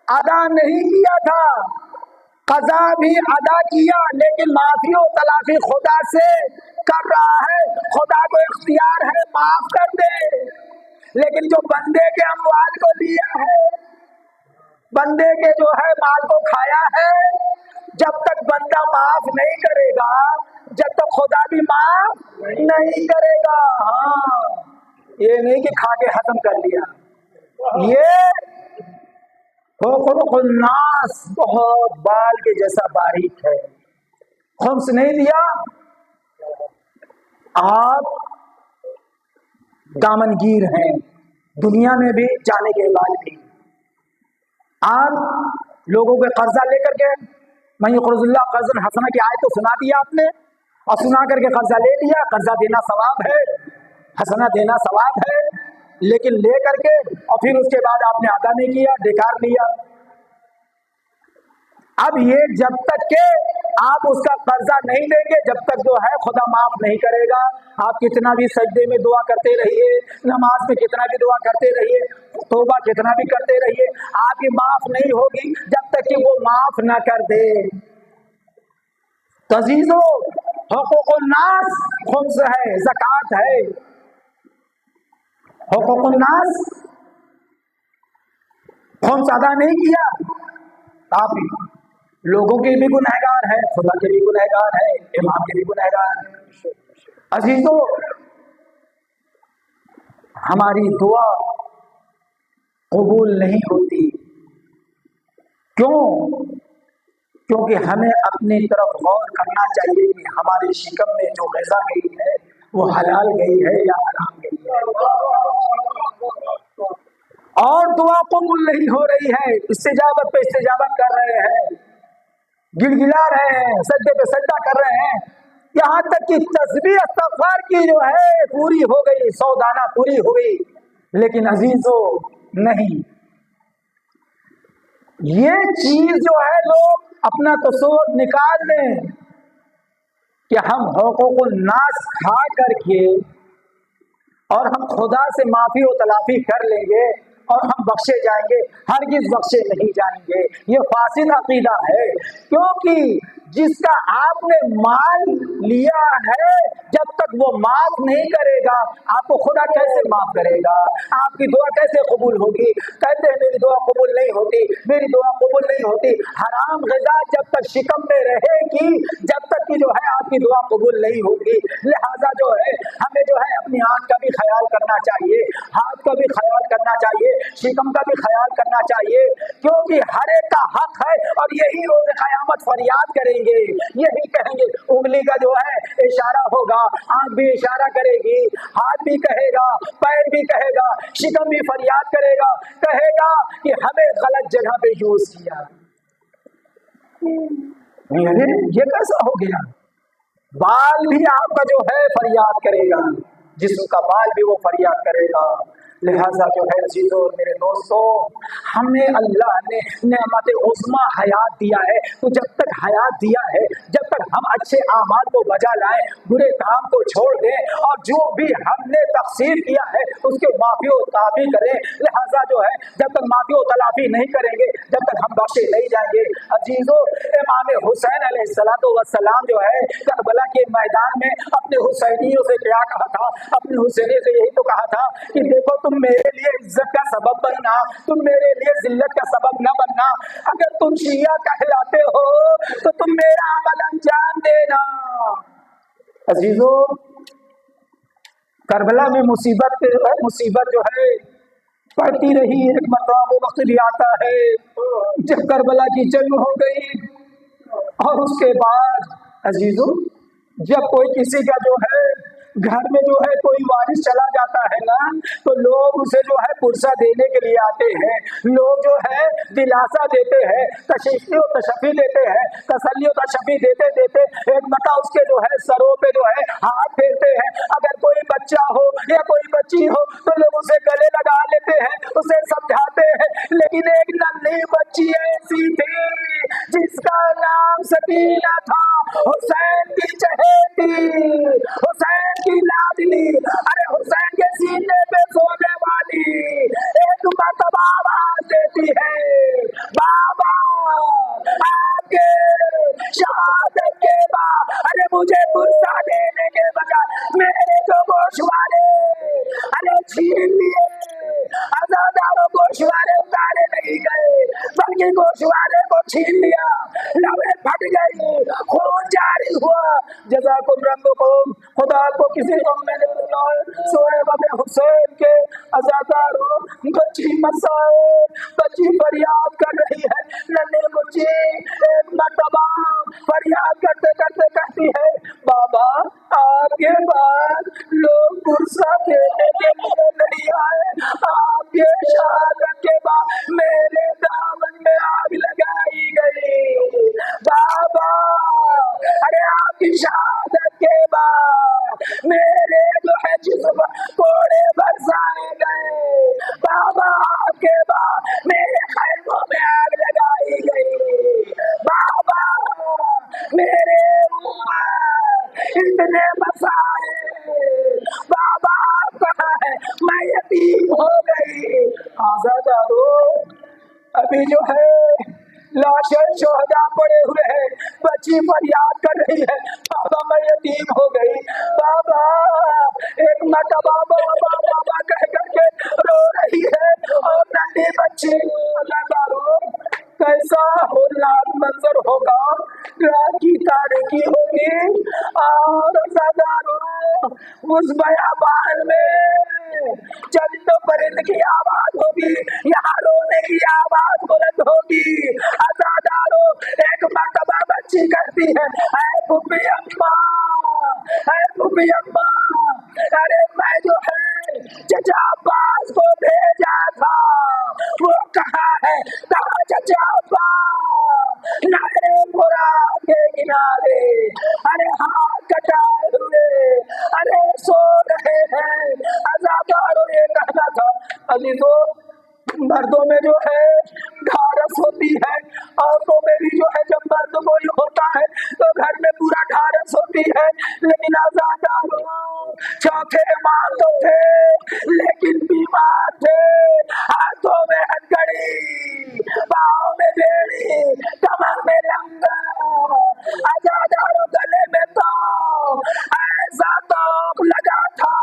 अदा नहीं किया था, कज़ा भी अदा किया, लेकिन माफी और तलाफी खुदा से कर रहा है, खुदा को इख्तियार है माफ कर दे। लेकिन जो बंदे के अमवाल को लिया है, बंदे के जो है माल को खाया है, जब तक बंदा माफ नहीं करेगा, जब तक खुदा भी माफ नहीं करेगा। हाँ, ये नहीं कि खा के हजम कर लिया। ये हुकूकुल नास बहुत बाल के जैसा बारीक है। खुम्स नहीं दिया, आप दामनगीर हैं दुनिया में भी, जाने के बाद भी। आप लोगों के कर्जा लेकर के मैं यक़्रिज़ुल्लाह क़र्ज़न हसना की आयत तो सुना दिया आपने, और सुना करके कर्जा ले लिया। कर्जा देना सवाब है, हसना देना सवाब है, लेकिन ले करके और फिर उसके बाद आपने अदा नहीं किया, बेकार लिया। अब ये जब तक के आप उसका कर्जा नहीं देंगे, जब तक जो है खुदा माफ नहीं करेगा। आप कितना भी सजदे में दुआ करते रहिए, नमाज में कितना भी दुआ करते रहिए, तौबा कितना भी करते रहिए, आपकी माफ नहीं होगी जब तक कि वो माफ ना कर दे। तो अजीजों, हुकूकुल नास खुम्स है, ज़कात है। हुकूकुल नास खुम्स अदा नहीं किया, आप लोगों के भी गुनहगार है, खुदा के भी गुनहगार है, इमाम के भी गुनहगार है। अजीजों, हमारी दुआ कबूल नहीं होती। क्यों? क्योंकि हमें अपनी तरफ गौर करना चाहिए कि हमारे शिकम में जो ग़िज़ा गई है वो हलाल गई है या हराम गई है। और दुआ कबूल नहीं हो रही है, इस्तिजाबत पे इस्तिजाबत कर रहे हैं, गिड़गिड़ा रहे हैं, सजदे पे सजदा कर रहे हैं, यहाँ तक कि तस्बीह इस्तग़फ़ार की जो है पूरी हो गई, 100 दाना पूरी हो गई, लेकिन अजीजों नहीं। ये चीज जो है लोग अपना तसव्वुर निकाल दें कि हम हुकूकुल नास खा करके और हम खुदा से माफी और तलाफी कर लेंगे और हम बख्शे जाएंगे। हरगिज़ बख्शे नहीं जाएंगे, ये फासिद अकीदा है। क्योंकि जिसका आपने माल लिया है, जब तक वो माफ नहीं करेगा, आपको खुदा कैसे माफ करेगा? आपकी दुआ कैसे कबूल होगी? कहते हैं मेरी दुआ कबूल नहीं होती, मेरी दुआ कबूल नहीं होती। हराम ग़िज़ा जब तक शिकम में रहेगी, जब तक कि जो है आपकी दुआ कबूल नहीं होगी। लिहाजा जो है हमें जो है अपनी आँख का भी ख्याल करना चाहिए, हाथ का भी ख्याल करना चाहिए, शिकम का भी ख्याल करना चाहिए, क्योंकि हर एक का हक है। और यही रोज़ क़यामत फरियाद करेंगे, यही कहेंगे। उंगली का जो है इशारा होगा, आंख भी इशारा करेगी, हाथ भी कहेगा, पैर भी कहेगा, शिकम भी फरियाद करेगा, कहेगा कि हमें गलत जगह पे यूज किया। ये कैसा हो गया? बाल भी आपका जो है फरियाद करेगा, जिस्म का बाल भी वो फरियाद करेगा। लिहाजा जो है अजीजों और मेरे दोस्तों, हमें अल्लाह ने नेमत उज़्मा हयात दिया है, तो जब तक हयात दिया है, जब तक हम अच्छे आमाल को बजा लाएं, बुरे काम को छोड़ दें, और जो भी हमने तक़सीर किया है उसके माफ़ी और तलाफ़ी करें। लिहाजा जो है जब तक माफ़ी और तलाफ़ी नहीं करेंगे, जब तक हम बख्शे नहीं जाएंगे। अजीजों, इमाम हुसैन अलैहिस्सलाम जो है करबला के मैदान में अपने हुसैनियों से क्या कहा था? अपने हुसैनियों से यही तो कहा था कि देखो, तुम मेरे लिए इज्जत का सबब बनना, तुम मेरे लिए जिल्लत का सबब न बनना। अगर तुम शिया कहलाते हो तो तुम मेरा अमल अंजाम देना। अजीजों, करबला में मुसीबत जो है पड़ती रही। एक मरतबा वो वक्त भी आता है जब करबला की जंग हो गई, और उसके बाद अजीजों, जब कोई किसी का जो है घर में जो है कोई वारिस चला जाता है ना, तो लोग उसे जो है पुरसा देने के लिए आते हैं, लोग जो है दिलासा देते हैं, तशफ़ी और तशफ़ी देते हैं, तसल्ली और तशफ़ी देते देते एक मता उसके जो है सरों पे जो है हाथ फेरते हैं। अगर कोई बच्चा हो या कोई बच्ची हो तो लोग उसे गले लगा लेते हैं, उसे समझाते हैं। लेकिन एक नन्ही बच्ची ऐसी थी जिसका नाम सकीना था, हुसैन की चहेती, हुसैन की लाडली, अरे हुसैन के सीने पे सोने वाली, एक मरतबा आवाज देती है, बाबा आगे शहादत के बाद, अरे मुझे पुरसा देने के बजाय मेरे जो गोशवारे अरे छीन लिए, आजादारों गोशवारे उतारे नहीं गए, बल्कि गोशवारे को छीन लिया, लबें फट गई, खून जारी हुआ। जज़ाकुम मैंने बुलाए सोएब में हुसैन के अजादारों बच्ची मसाए बच्ची फरियाद कर रही है नन्हे मुझे एक मर्तबा फरियाद करते करते कहती है बाबा आपके बाद लोग पुरसा देने के लिए नहीं आए आपके शहादत के बाद मेरे दामन में आग लगाई गई बाबा अरे आपकी शहादत के बाद मेरे जो है जिस्म कोड़े बरसाए गए बाबा आपके बाद मेरे खैरों में आग लगाई गई बाबा मेरे ऊपर इतने मसाए बाबा आप कहाँ है मैं यतीम हो गई आजादारो अभी जो है लाशें शोहदा पड़े हुए हैं बच्ची फरियाद कर रही है बाबा मैं यतीम हो गई बाबा एक मर्तबा बाबा बाबा कह करके रो रही है और नन्ही बच्ची अल्लाह कैसा होलनाक मंजर होगा रात की तारीखी होगी और ज़ादारों उस बयाबान में चंद परिंद की आवाज होगी यहाँ रोने की आवाज बुलंद होगी अज़ादारों एक मर्तबा बच्ची कहती है ऐ पुप्पी अम्मा ऐ पुप्पी अम्मा अरे मैं जो है चचा अब्बास को भेजा था वो कहाँ है कहाँ चचा अब्बास नारे फुरात के किनारे अरे हाथ कटाए हुए अरे सो रहे हैं अज़ादारों ये कहना था अजीजों मर्दों में जो है ढारस होती है औरतों में भी जो है जब मर्द कोई होता है तो घर में पूरा ढारस होती है लेकिन आजादारों चौथे मार तो थे लेकिन बीमार थे हाथों में हथकड़ी पाँव में बेड़ी कमर में लंगर आजादारों गले में तो ऐसा तोप लगा था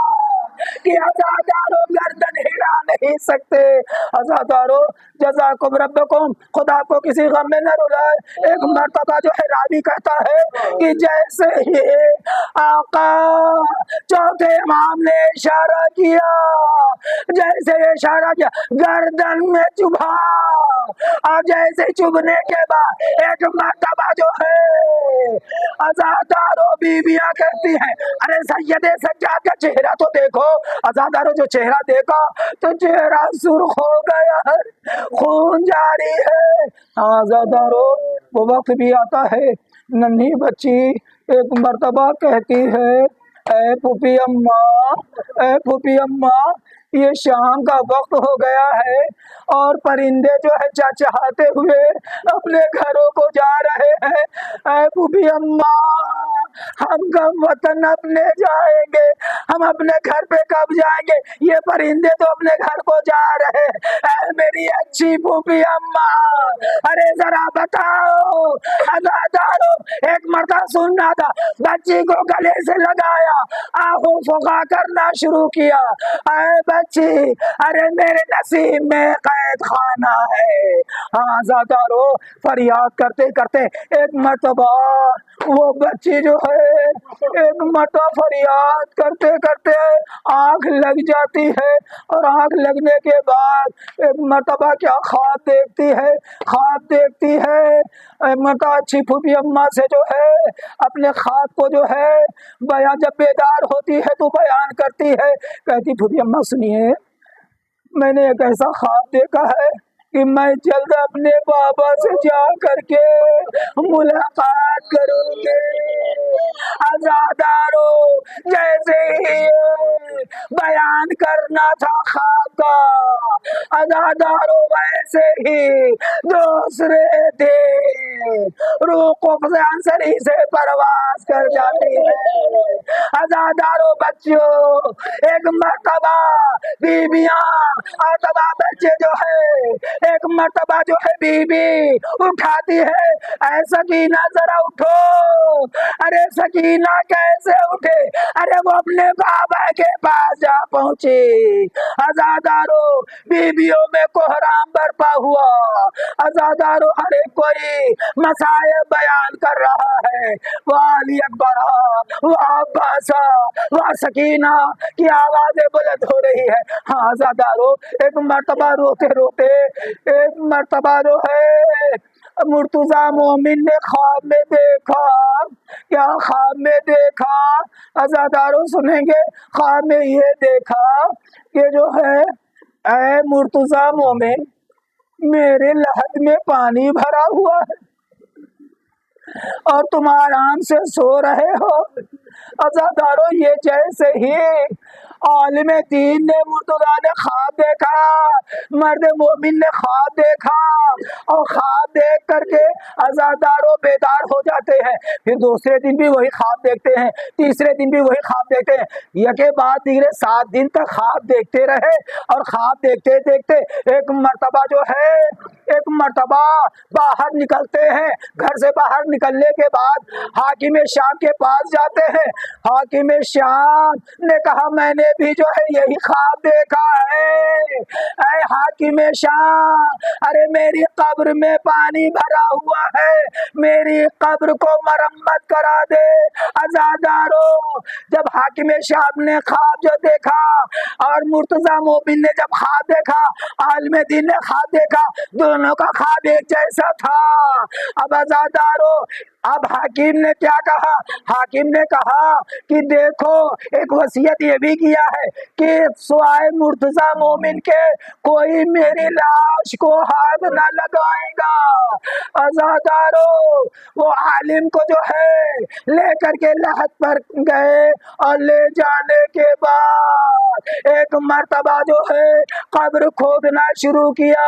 कि आजादारों गर्दन हिला नहीं सकते आजादारों जज़ाकुम रब्बकुम खुदा को किसी गम में न रुलाए एक मर्तबा जो है रावी कहता है कि जैसे ही आका चौथे इमाम ने इशारा किया जैसे इशारा किया गर्दन में चुभा और जैसे चुभने के बाद एक मर्तबा जो है आजादारों बीबियां कहती हैं अरे सैयदे सज्जाद का चेहरा तो देखो आजादारों जो चेहरा देखा तो चेहरा सुर्ख हो गया है खून जारी है आजादारों वो वक्त भी आता है नन्ही बच्ची एक मर्तबा कहती है ऐ फूफी अम्मा ये शाम का वक्त हो गया है और परिंदे जो है चहचहाते हुए अपने घरों को जा रहे हैं ऐ फूफी अम्मा हम कब वतन अपने जाएंगे हम अपने घर पे कब जाएंगे ये परिंदे तो अपने घर को जा रहे हैं ऐ मेरी अच्छी फूफी अम्मा अरे जरा बताओ अज़ादारों एक मर्दा सुनना था बच्ची को गले से लगाया आहों फुका करना शुरू किया ऐ बच्ची अरे मेरे नसीब में कैद खाना है आज़ादारों फरियाद करते करते एक मर्तबा वो बच्ची जो है एक मर्तबा फरियाद करते करते आँख लग जाती है और आँख लगने के बाद एक मर्तबा क्या ख्वाब देखती है मर्तबा अच्छी फूफी अम्मा से जो है अपने ख्वाब को जो है बयान जब बेदार होती है तो बयान करती है कहती फूफी अम्मा सुनिए मैंने एक ऐसा ख्वाब देखा है कि मैं जल्द अपने बाबा से जा करके मुलाकात करूंगी आज़ादारों जैसे ही बयान करना था ख्वाब का आज़ादारों वैसे ही दूसरे दिन रूह क़ुफ़्ज़ांसरी से परवास कर जाती है आज़ादारों बच्चों एक मर्तबा बीबियां और तबा बच्चे जो है एक मर्तबा जो है बीबी उठाती है ऐ सकीना जरा उठो अरे सकीना कैसे उठे अरे वो अपने बाबा के पास जा पहुंची। अजादारो बीबियों में कोहराम बरपा हुआ। अजादारो हर एक कोई मसाए बयान कर रहा है। वो अली अकबर, वो अब्बास, वो सकीना की आवाजें बुलंद हो रही है। हाँ अजादारो, एक मर्तबा रोते रोते एक मर्तबा जो है मुर्तजा मोमिन ने ख्वाब में देखा। क्या ख्वाब में देखा? अजादारों सुनेंगे। ख्वाब में ये देखा कि जो है, ऐ मुर्तजा मोमिन, मेरे लहद में पानी भरा हुआ है और तुम आराम से सो रहे हो। अजादारों, ये जैसे ही आलिम दीन ने मुर्तजा ने ख्वाब देखा, मर्द मोमिन ने ख्वाब देखा और ख्वाब देख करके अजादारों बेदार हो जाते हैं। फिर दूसरे दिन भी वही ख्वाब देखते हैं, तीसरे दिन भी वही ख्वाब देखते हैं। यके बाद धीरे 7 दिन तक ख्वाब देखते रहे और ख्वाब देखते देखते एक मर्तबा जो है, एक मर्तबा बाहर निकलते हैं। घर से बाहर निकलने के बाद हाकिम शाम के पास जाते हैं। हाकिम शाम ने कहा, मैंने भी जो है यही ख्वाब देखा है। ऐ हाकिम शाम, अरे मेरी कब्र में पानी भरा हुआ है, मेरी कब्र को मरम्मत करा दे। अजादारों, जब हाकिम शाम ने ख्वाब जो देखा और मुर्तजा मोमिन ने जब ख्वाब देखा, आलिम दीन ने ख्वाब देखा, दोनों का ख्वाब एक जैसा था। अब अजादारों, अब हाकिम ने क्या कहा? हाकिम ने कहा कि देखो, एक वसीयत ये भी किया है कि सुआए मुर्तजा मोमिन के कोई मेरी लाश को हाथ न लगाएगा। अजादारों, वो आलिम को जो है लेकर के लहद पर गए और ले जाने के बाद एक मर्तबा जो है कब्र खोदना शुरू किया।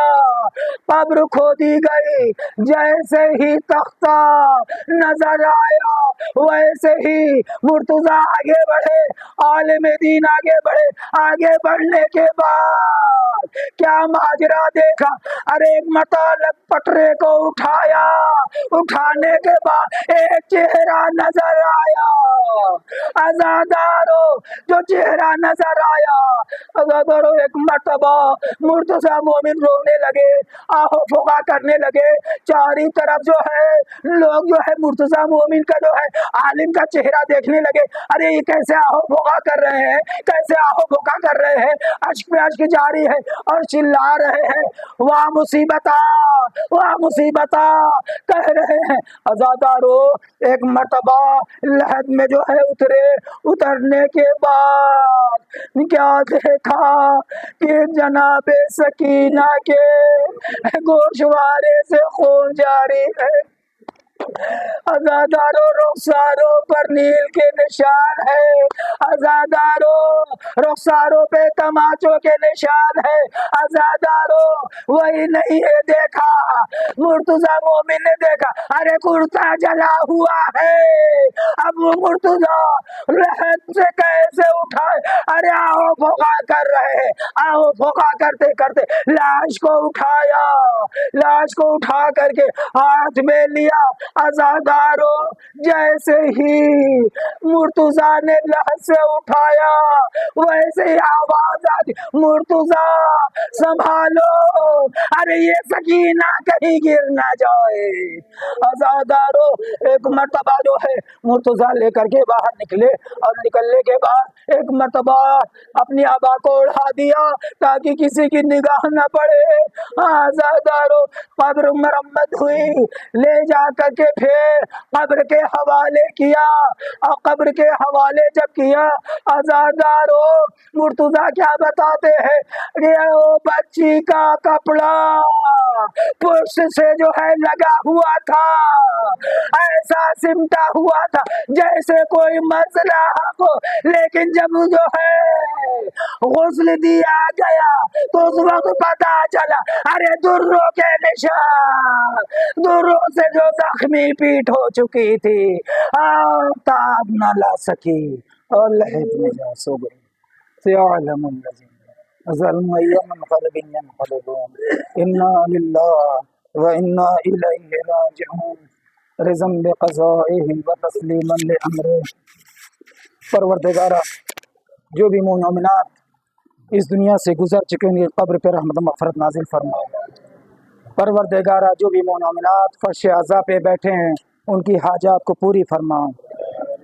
कब्र खोदी गई, जैसे ही तख्ता नजर आया वैसे ही मुर्तजा आगे बढ़े, आलिम दीन आगे बढ़े। आगे बढ़ने के बाद क्या माजरा देखा? अरे एक मतलब पटरे को उठाया, उठाने के बाद एक चेहरा नजर आया। अजादारों, जो चेहरा नजर आया, अजादारों, एक मर्तबा मुर्तजा मोमिन रोने लगे, आहो फुका करने लगे। चारी तरफ जो है लोग जो है मुर्तजा मोमिन का जो है आलिम का चेहरा देखने लगे। अरे ये कैसे आहो फुका कर रहे हैं, कैसे आहो फुका कर रहे हैं। अश्क पे अश्क जारी है और चिल्ला रहे हैं, वाह मुसीबता, वाह मुसीबता कह रहे हैं। अजादारों, एक मर्तबा लहद में जो है उतरे। उतरने के बाद क्या देखा कि जनाबे सकीना के गोशवारे से खून जारी है। अजादारों, रुखसारों पर नील के निशान है। अजादारों, रुखसारों पे तमाचों के निशान है। अजादारों, वही नहीं है देखा, मुर्तजा मोमिन ने देखा, अरे कुर्ता जला हुआ है। अब वो मुर्तजा लहद से कैसे उठाए? अरे आओ फोका कर रहे हैं, आओ फोका करते करते लाश को उठाया, लाश को उठा करके हाथ में लिया। अजादारों, जैसे ही मुर्तजा ने लहद से उठाया वैसे ही आवाज आती, मुर्तजा संभालो, अरे ये सकीना कहीं गिर ना जाए। अजादारों, एक मर्तबा जो है मुर्तजा लेकर के बाहर निकले और निकलने के बाद एक मर्तबा अपनी आबा को उड़ा दिया ताकि किसी की निगाह न पड़े। अजादारों, कब्र मरम्मत हुई, ले जाकर के फिर कब्र के हवाले किया और कब्र के हवाले जब किया, अजादारों, मुर्तजा क्या बताते हैं कि वो बच्ची का कपड़ा पुरुष से जो है लगा हुआ था, ऐसा सिमटा हुआ था जैसे कोई मसला हो। लेकिन जब जो है गुस्ल दिया गया तो उस वक्त पता चला, अरे दुर्रों के निशान, दुर्रों से जो जख्मी पीठ हो चुकी थी, ताब न ला सकी और लहद में जा सो गई। इन्ना लिल्लाहि व इन्ना इलैहि राजिऊन। रिज़म बिक़ज़ाइहि व तस्लीमन लिअम्रिहि। परवरदिगारा, جو بھی مومنات اس دنیا سے گزر چکے ان کی قبر پہ رحمت و مغفرت نازل فرما۔ پروردگارہ جو بھی مومنات فرش عزا پہ بیٹھے ہیں ان کی حاجات کو پوری فرما۔